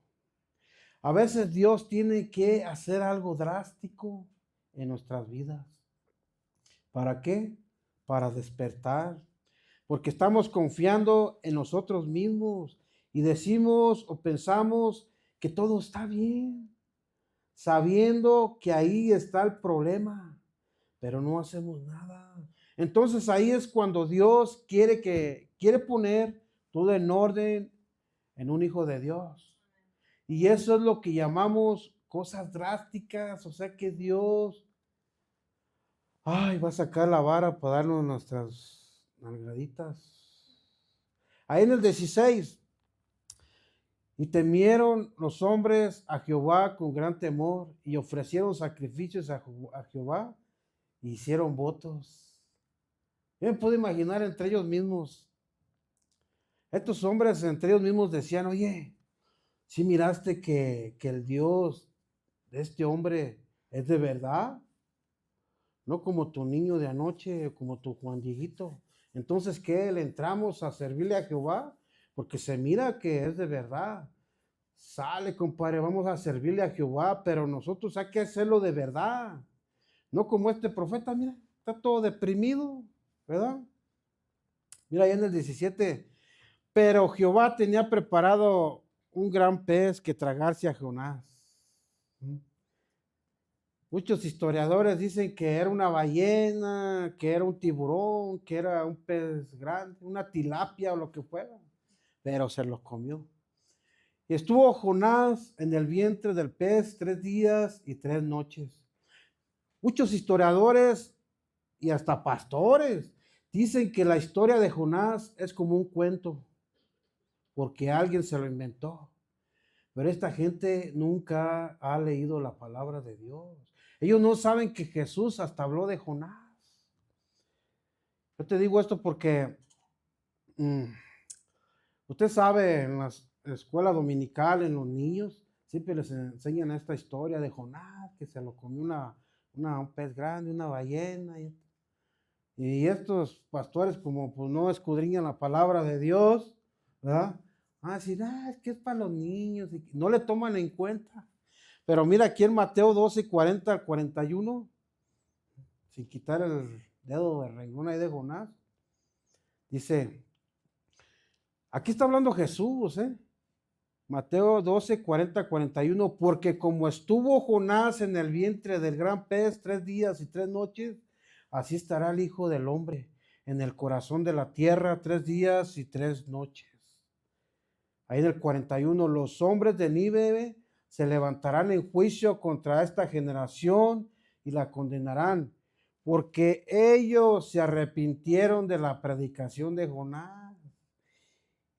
A veces Dios tiene que hacer algo drástico en nuestras vidas. ¿Para qué? Para despertar. Porque estamos confiando en nosotros mismos y decimos o pensamos que todo está bien, sabiendo que ahí está el problema, pero no hacemos nada. Entonces ahí es cuando Dios quiere poner todo en orden en un hijo de Dios. Y eso es lo que llamamos cosas drásticas, o sea que Dios, va a sacar la vara para darnos nuestras nalgaditas. Ahí en el 16, y temieron los hombres a Jehová con gran temor, y ofrecieron sacrificios a Jehová, y hicieron votos. Yo me puedo imaginar entre ellos mismos, estos hombres entre ellos mismos decían, oye, ¿sí miraste que el Dios de este hombre es de verdad? No como tu niño de anoche, como tu Juan Dieguito. Entonces, ¿qué? ¿Le entramos a servirle a Jehová? Porque se mira que es de verdad. Sale, compadre, vamos a servirle a Jehová, pero nosotros hay que hacerlo de verdad. No como este profeta, mira, está todo deprimido, ¿verdad? Mira, ahí en el 17, pero Jehová tenía preparado un gran pez que tragarse a Jonás. Muchos historiadores dicen que era una ballena, que era un tiburón, que era un pez grande, una tilapia o lo que fuera, pero se los comió. Y estuvo Jonás en el vientre del pez 3 días y 3 noches. Muchos historiadores y hasta pastores dicen que la historia de Jonás es como un cuento, porque alguien se lo inventó. Pero esta gente nunca ha leído la palabra de Dios. Ellos no saben que Jesús hasta habló de Jonás. Yo te digo esto porque mm, usted sabe, en la escuela dominical, en los niños, siempre les enseñan esta historia de Jonás, que se lo comió un pez grande, una ballena. Y estos pastores, como pues no escudriñan la palabra de Dios, ¿verdad? Decir, es que es para los niños, y no le toman en cuenta. Pero mira aquí en Mateo 12, 40 al 41, sin quitar el dedo de renglón ahí de Jonás, dice, aquí está hablando Jesús, Mateo 12, 40, 41, porque como estuvo Jonás en el vientre del gran pez 3 días y 3 noches, así estará el Hijo del Hombre en el corazón de la tierra 3 días y 3 noches. Ahí en el 41, los hombres de Nínive se levantarán en juicio contra esta generación y la condenarán, porque ellos se arrepintieron de la predicación de Jonás.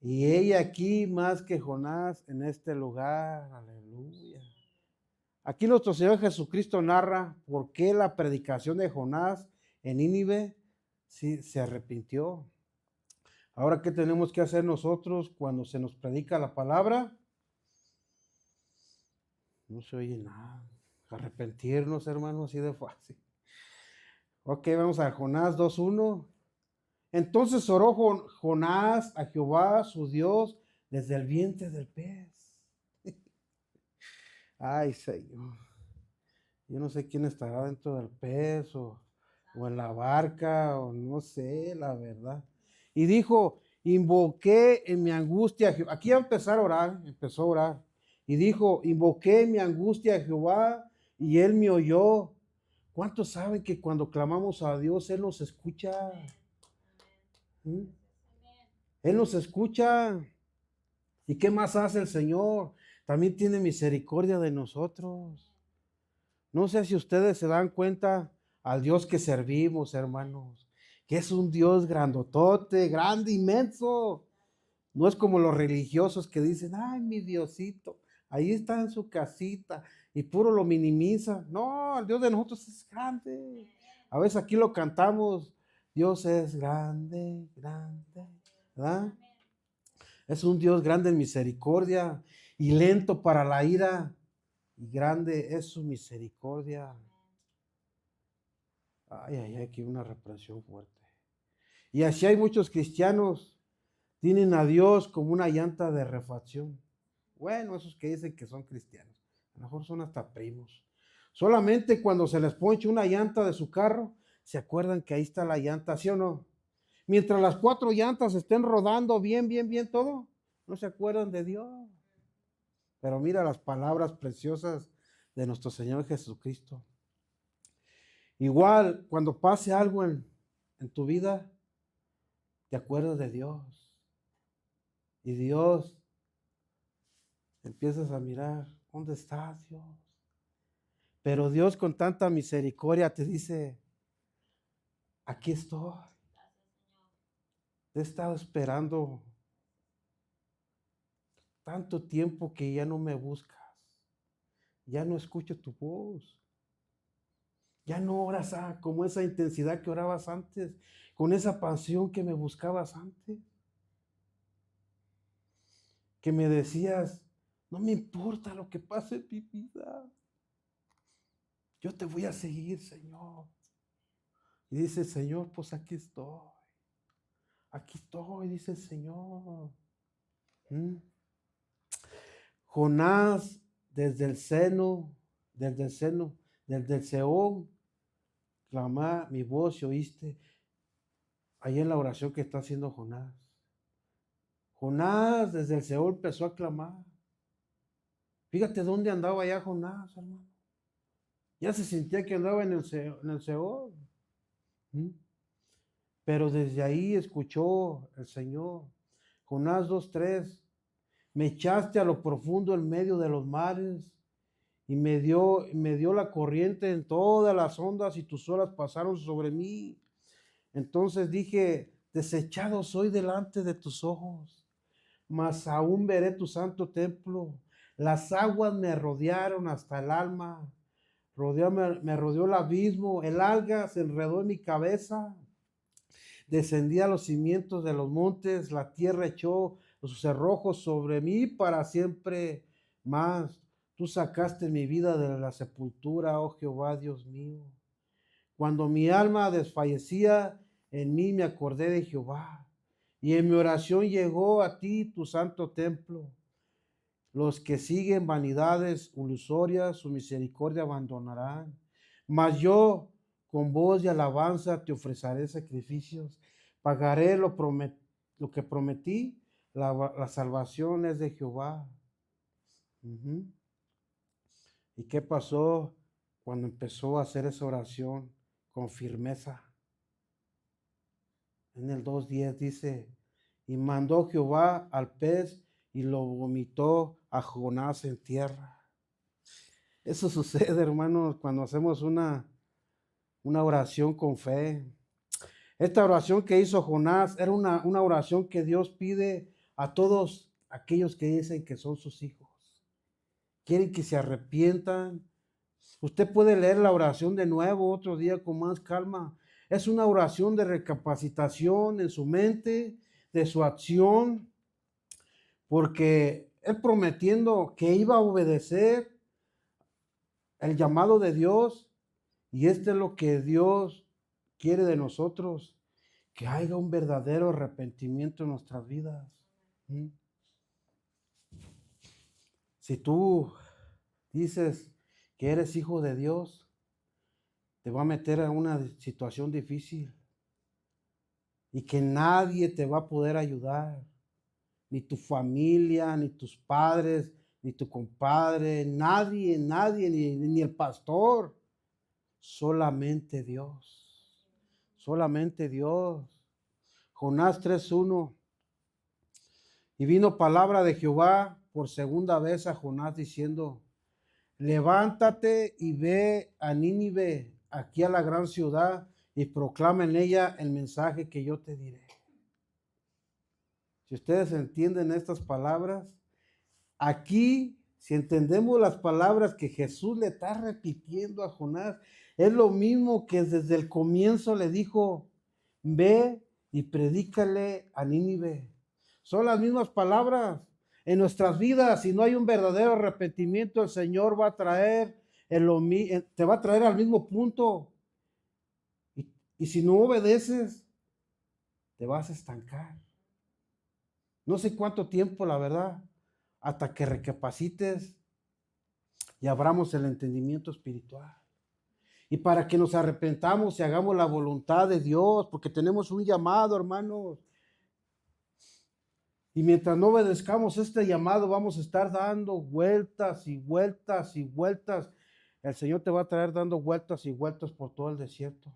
Y ella aquí más que Jonás en este lugar. Aleluya. Aquí nuestro Señor Jesucristo narra por qué la predicación de Jonás en Nínive sí, se arrepintió. Ahora, ¿qué tenemos que hacer nosotros cuando se nos predica la palabra? No se oye nada. Arrepentirnos, hermanos, así de fácil. Ok, vamos a Jonás 2:1. Entonces oró Jonás a Jehová, su Dios, desde el vientre del pez. Ay, Señor. Yo no sé quién estará dentro del pez o en la barca, o no sé, la verdad. Y dijo, invoqué en mi angustia a Jehová. Aquí va a empezar a orar, empezó a orar. Y dijo, invoqué en mi angustia a Jehová y él me oyó. ¿Cuántos saben que cuando clamamos a Dios, Él nos escucha? ¿Mm? Él nos escucha. ¿Y qué más hace el Señor? También tiene misericordia de nosotros. No sé si ustedes se dan cuenta al Dios que servimos, hermanos, que es un Dios grandotote, grande, inmenso. No es como los religiosos que dicen, ay, mi Diosito, ahí está en su casita y puro lo minimiza. No, el Dios de nosotros es grande. A veces aquí lo cantamos, Dios es grande, grande, ¿verdad? Es un Dios grande en misericordia y lento para la ira y grande es su misericordia. Ay, ay, ay, aquí una reprensión fuerte. Y así hay muchos cristianos, tienen a Dios como una llanta de refacción. Bueno, esos que dicen que son cristianos, a lo mejor son hasta primos. Solamente cuando se les ponche una llanta de su carro, se acuerdan que ahí está la llanta, ¿sí o no? Mientras las 4 llantas estén rodando bien, bien, bien todo, no se acuerdan de Dios. Pero mira las palabras preciosas de nuestro Señor Jesucristo. Igual, cuando pase algo en tu vida, te acuerdas de Dios. Y Dios, empiezas a mirar, ¿dónde estás, Dios? Pero Dios con tanta misericordia te dice, aquí estoy. Te he estado esperando tanto tiempo que ya no me buscas. Ya no escucho tu voz. Ya no oras como esa intensidad que orabas antes, con esa pasión que me buscabas antes. Que me decías, no me importa lo que pase en mi vida. Yo te voy a seguir, Señor. Y dice el Señor, pues aquí estoy. Aquí estoy, dice el Señor. Jonás, desde el seno, desde el Seol, clamá mi voz y oíste. Ahí en la oración que está haciendo Jonás. Jonás desde el Seol empezó a clamar. Fíjate dónde andaba ya Jonás, hermano. Ya se sentía que andaba en el Seol. Pero desde ahí escuchó el Señor. Jonás 2:3. Me echaste a lo profundo en medio de los mares y me dio la corriente en todas las ondas y tus olas pasaron sobre mí. Entonces dije, desechado soy delante de tus ojos, mas aún veré tu santo templo. Las aguas me rodearon hasta el alma, me rodeó el abismo, el alga se enredó en mi cabeza. Descendí a los cimientos de los montes, la tierra echó sus cerrojos sobre mí para siempre más. Tú sacaste mi vida de la sepultura, oh Jehová, Dios mío. Cuando mi alma desfallecía, en mí me acordé de Jehová, y en mi oración llegó a ti tu santo templo. Los que siguen vanidades ilusorias, su misericordia abandonarán. Mas yo, con voz de alabanza, te ofreceré sacrificios. Pagaré lo que prometí. La salvación es de Jehová. Uh-huh. ¿Y qué pasó cuando empezó a hacer esa oración con firmeza? En el 2:10 dice, y mandó Jehová al pez y lo vomitó a Jonás en tierra. Eso sucede, hermanos, cuando hacemos una oración con fe. Esta oración que hizo Jonás era una oración que Dios pide a todos aquellos que dicen que son sus hijos. Quieren que se arrepientan. Usted puede leer la oración de nuevo otro día con más calma. Es una oración de recapacitación en su mente, de su acción, porque él prometiendo que iba a obedecer el llamado de Dios, y esto es lo que Dios quiere de nosotros, que haya un verdadero arrepentimiento en nuestras vidas. Si tú dices que eres hijo de Dios, te va a meter en una situación difícil y que nadie te va a poder ayudar, ni tu familia, ni tus padres, ni tu compadre, nadie, ni el pastor, solamente Dios, solamente Dios. Jonás 3:1. Y vino palabra de Jehová por segunda vez a Jonás diciendo, levántate y ve a Nínive, aquí a la gran ciudad, y proclama en ella el mensaje que yo te diré. Si ustedes entienden estas palabras, aquí, si entendemos las palabras que Jesús le está repitiendo a Jonás, es lo mismo que desde el comienzo le dijo, ve y predícale a Nínive. Son las mismas palabras. En nuestras vidas, si no hay un verdadero arrepentimiento, el Señor va a traer, te va a traer al mismo punto. Y si no obedeces, te vas a estancar. No sé cuánto tiempo, la verdad, hasta que recapacites y abramos el entendimiento espiritual. Y para que nos arrepentamos y hagamos la voluntad de Dios, porque tenemos un llamado, hermanos. Y mientras no obedezcamos este llamado, vamos a estar dando vueltas y vueltas y vueltas. El Señor te va a traer dando vueltas y vueltas por todo el desierto,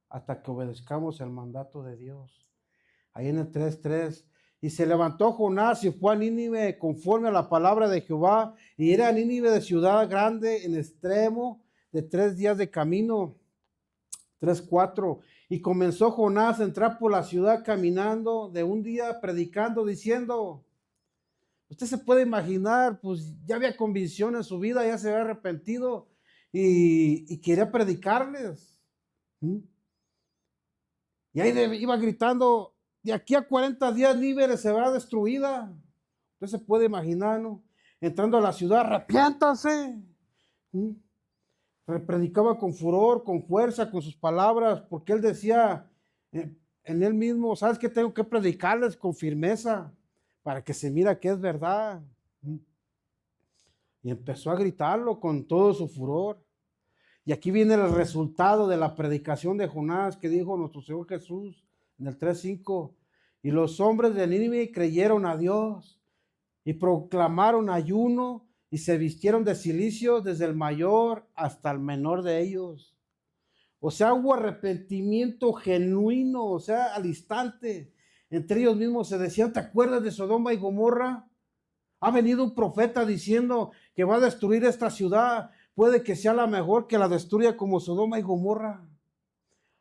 hasta que obedezcamos el mandato de Dios. Ahí en el 3:3. Y se levantó Jonás y fue a Nínive conforme a la palabra de Jehová. Y era Nínive de ciudad grande en extremo de 3 días de camino. 3:4. Y comenzó Jonás a entrar por la ciudad caminando de un día predicando, diciendo, usted se puede imaginar, pues ya había convicción en su vida, ya se había arrepentido y quería predicarles. Y ahí iba gritando, de aquí a 40 días Nínive se verá destruida. Usted se puede imaginar, ¿no? Entrando a la ciudad, arrepiéntanse. Predicaba con furor, con fuerza, con sus palabras, porque él decía en él mismo, ¿sabes qué? Tengo que predicarles con firmeza para que se mira que es verdad. Y empezó a gritarlo con todo su furor. Y aquí viene el resultado de la predicación de Jonás que dijo nuestro Señor Jesús en el 3:5. Y los hombres de Nínive creyeron a Dios y proclamaron ayuno y se vistieron de cilicio desde el mayor hasta el menor de ellos. O sea, hubo arrepentimiento genuino, o sea, al instante. Entre ellos mismos se decían, ¿te acuerdas de Sodoma y Gomorra? Ha venido un profeta diciendo que va a destruir esta ciudad. Puede que sea la mejor que la destruya como Sodoma y Gomorra.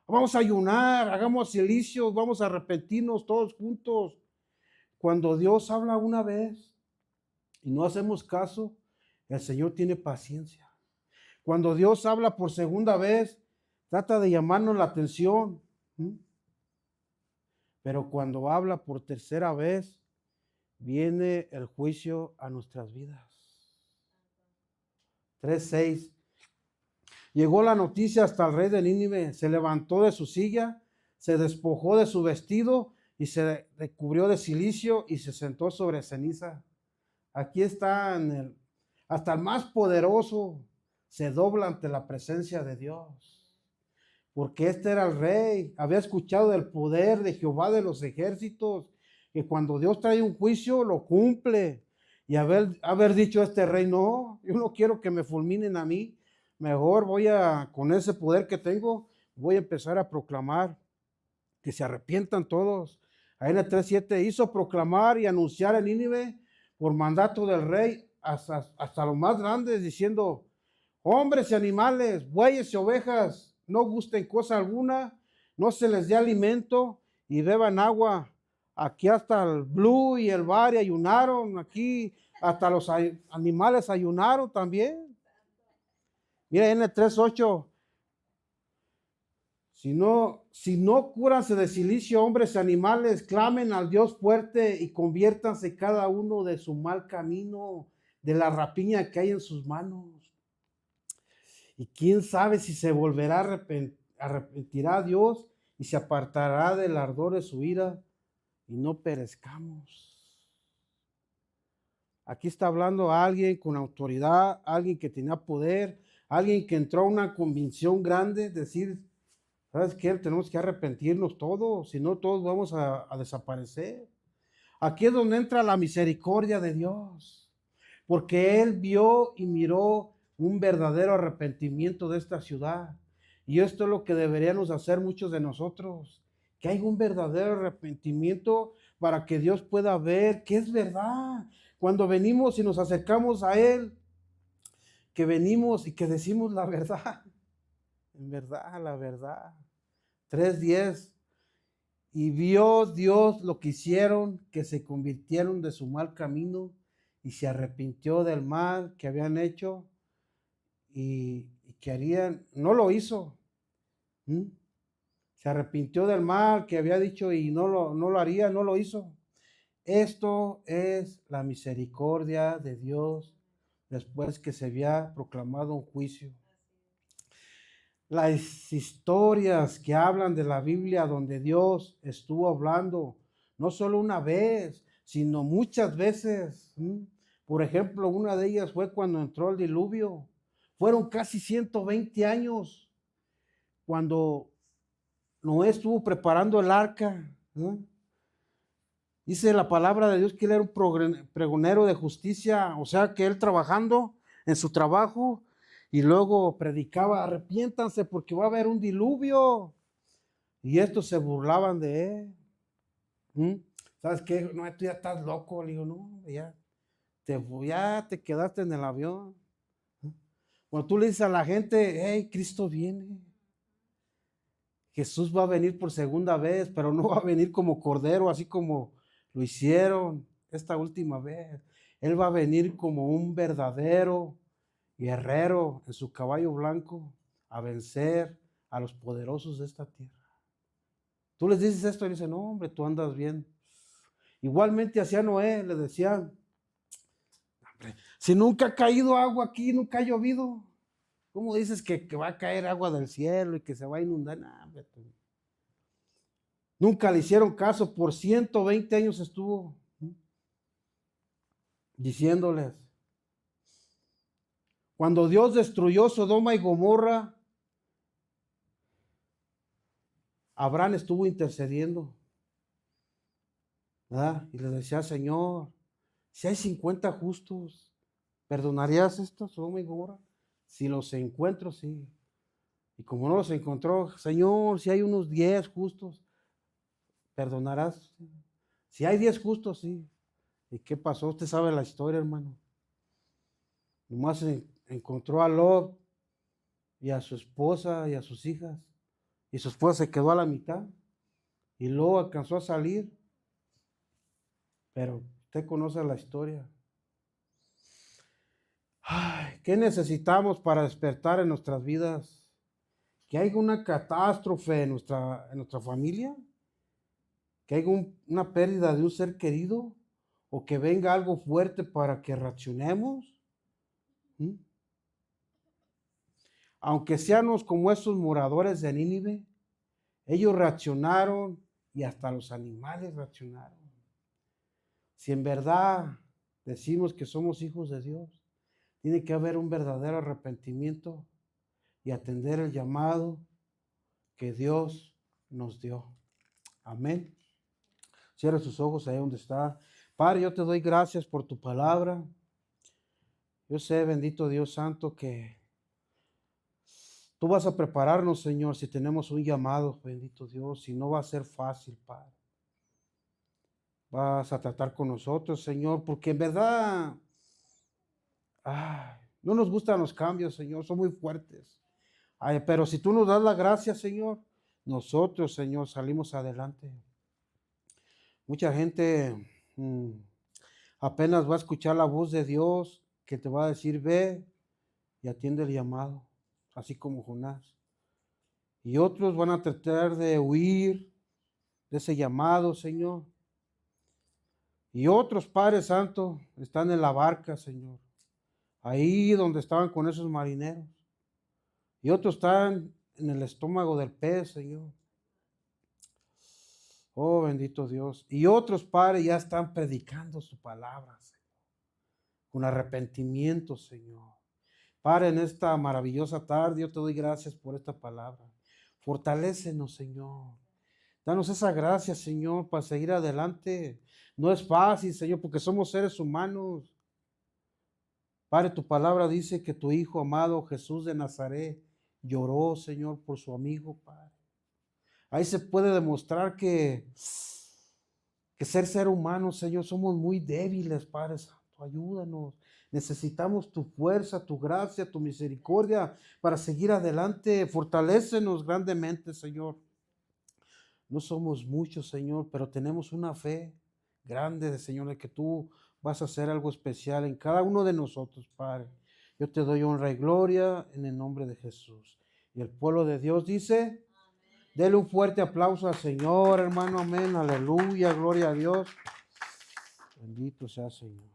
Vamos a ayunar, hagamos cilicios, vamos a arrepentirnos todos juntos. Cuando Dios habla una vez y no hacemos caso, el Señor tiene paciencia. Cuando Dios habla por segunda vez, trata de llamarnos la atención. Pero cuando habla por tercera vez, viene el juicio a nuestras vidas. 3:6. Llegó la noticia hasta el rey de Nínive, se levantó de su silla, se despojó de su vestido y se recubrió de cilicio y se sentó sobre ceniza. Aquí está hasta el más poderoso se dobla ante la presencia de Dios. Porque este era el rey, había escuchado del poder de Jehová de los ejércitos, que cuando Dios trae un juicio lo cumple. Y haber dicho a este rey, no, yo no quiero que me fulminen a mí, mejor con ese poder que tengo, voy a empezar a proclamar que se arrepientan todos. Ahí en el 3:7 hizo proclamar y anunciar en Nínive por mandato del rey hasta los más grandes, diciendo, hombres y animales, bueyes y ovejas, no gusten cosa alguna, no se les dé alimento y beban agua. Aquí hasta el Blue y el Bari ayunaron, aquí hasta los animales ayunaron también. Mira en el 3:8, si no cúranse de cilicio, hombres y animales, clamen al Dios fuerte y conviértanse cada uno de su mal camino, de la rapiña que hay en sus manos. Y quién sabe si se volverá arrepentirá a Dios y se apartará del ardor de su ira y no perezcamos. Aquí está hablando a alguien con autoridad, alguien que tenía poder, alguien que entró a una convicción grande, decir, ¿sabes qué? Tenemos que arrepentirnos todos, si no todos vamos a desaparecer. Aquí es donde entra la misericordia de Dios, porque Él vio y miró un verdadero arrepentimiento de esta ciudad. Y esto es lo que deberíamos hacer muchos de nosotros, que haya un verdadero arrepentimiento para que Dios pueda ver que es verdad. Cuando venimos y nos acercamos a Él, que venimos y que decimos la verdad, en verdad, la verdad. 3:10. Y vio Dios lo que hicieron, que se convirtieron de su mal camino y se arrepintió del mal que habían hecho y que harían, no lo hizo. Se arrepintió del mal que había dicho y no lo haría, no lo hizo. Esto es la misericordia de Dios después que se había proclamado un juicio. Las historias que hablan de la Biblia donde Dios estuvo hablando, no solo una vez, sino muchas veces. Por ejemplo, una de ellas fue cuando entró el diluvio. Fueron casi 120 años cuando Noé estuvo preparando el arca. Dice la palabra de Dios que él era un pregonero de justicia, o sea que él trabajando en su trabajo y luego predicaba, arrepiéntanse porque va a haber un diluvio. Y estos se burlaban de él. ¿Sabes qué? No, tú ya estás loco. Le digo, no, ya te quedaste en el avión. Cuando tú le dices a la gente, hey, Cristo viene. Jesús va a venir por segunda vez, pero no va a venir como cordero, así como lo hicieron esta última vez. Él va a venir como un verdadero guerrero en su caballo blanco a vencer a los poderosos de esta tierra. Tú les dices esto y dicen, no, hombre, tú andas bien. Igualmente hacia Noé le decían, hombre, si nunca ha caído agua aquí, nunca ha llovido, ¿cómo dices que va a caer agua del cielo y que se va a inundar? Nah, hombre, nunca le hicieron caso, por 120 años estuvo diciéndoles. Cuando Dios destruyó Sodoma y Gomorra, Abraham estuvo intercediendo, ¿verdad? Y le decía, Señor, si hay 50 justos, ¿perdonarías esto, Sodoma y Gomorra? Si los encuentro, sí. Y como no los encontró, Señor, si hay unos 10 justos, ¿perdonarás? Si hay 10 justos, sí. ¿Y qué pasó? Usted sabe la historia, hermano. Nomás encontró a Lot y a su esposa y a sus hijas. Y su esposa se quedó a la mitad. Y luego alcanzó a salir. Pero usted conoce la historia. Ay, ¿qué necesitamos para despertar en nuestras vidas? Que haya una catástrofe en nuestra familia. que haya una pérdida de un ser querido o que venga algo fuerte para que reaccionemos. ¿Mm? Aunque seamos como esos moradores de Nínive, ellos reaccionaron y hasta los animales reaccionaron. Si en verdad decimos que somos hijos de Dios, tiene que haber un verdadero arrepentimiento y atender el llamado que Dios nos dio. Amén. Cierra sus ojos ahí donde está. Padre, yo te doy gracias por tu palabra. Yo sé, bendito Dios Santo, que tú vas a prepararnos, Señor, si tenemos un llamado, bendito Dios, y no va a ser fácil, Padre. Vas a tratar con nosotros, Señor, porque en verdad no nos gustan los cambios, Señor, son muy fuertes. Pero si tú nos das la gracia, Señor, nosotros, Señor, salimos adelante. Mucha gente apenas va a escuchar la voz de Dios que te va a decir, ve y atiende el llamado, así como Jonás. Y otros van a tratar de huir de ese llamado, Señor. Y otros, Padre Santo, están en la barca, Señor, ahí donde estaban con esos marineros. Y otros están en el estómago del pez, Señor. Oh, bendito Dios. Y otros, Padre, ya están predicando su palabra, Señor, con arrepentimiento, Señor. Padre, en esta maravillosa tarde, yo te doy gracias por esta palabra. Fortalécenos, Señor. Danos esa gracia, Señor, para seguir adelante. No es fácil, Señor, porque somos seres humanos. Padre, tu palabra dice que tu Hijo amado Jesús de Nazaret lloró, Señor, por su amigo, Padre. Ahí se puede demostrar que ser humano, Señor, somos muy débiles, Padre Santo. Ayúdanos. Necesitamos tu fuerza, tu gracia, tu misericordia para seguir adelante. Fortalécenos grandemente, Señor. No somos muchos, Señor, pero tenemos una fe grande, Señor, de que tú vas a hacer algo especial en cada uno de nosotros, Padre. Yo te doy honra y gloria en el nombre de Jesús. Y el pueblo de Dios dice, dele un fuerte aplauso al Señor, hermano, amén, aleluya, gloria a Dios. Bendito sea Señor.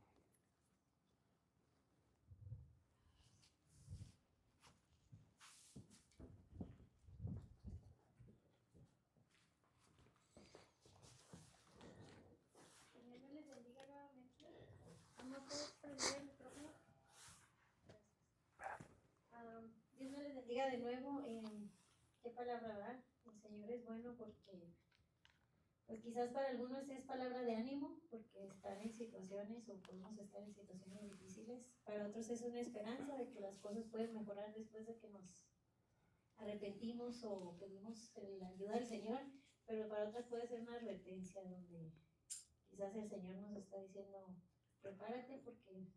Dios me les bendiga de nuevo. ¿Qué palabra dar? El Señor es bueno porque, pues quizás para algunos es palabra de ánimo, porque están en situaciones o podemos estar en situaciones difíciles. Para otros es una esperanza de que las cosas pueden mejorar después de que nos arrepentimos o pedimos la ayuda del Señor. Pero para otras puede ser una advertencia donde quizás el Señor nos está diciendo, prepárate porque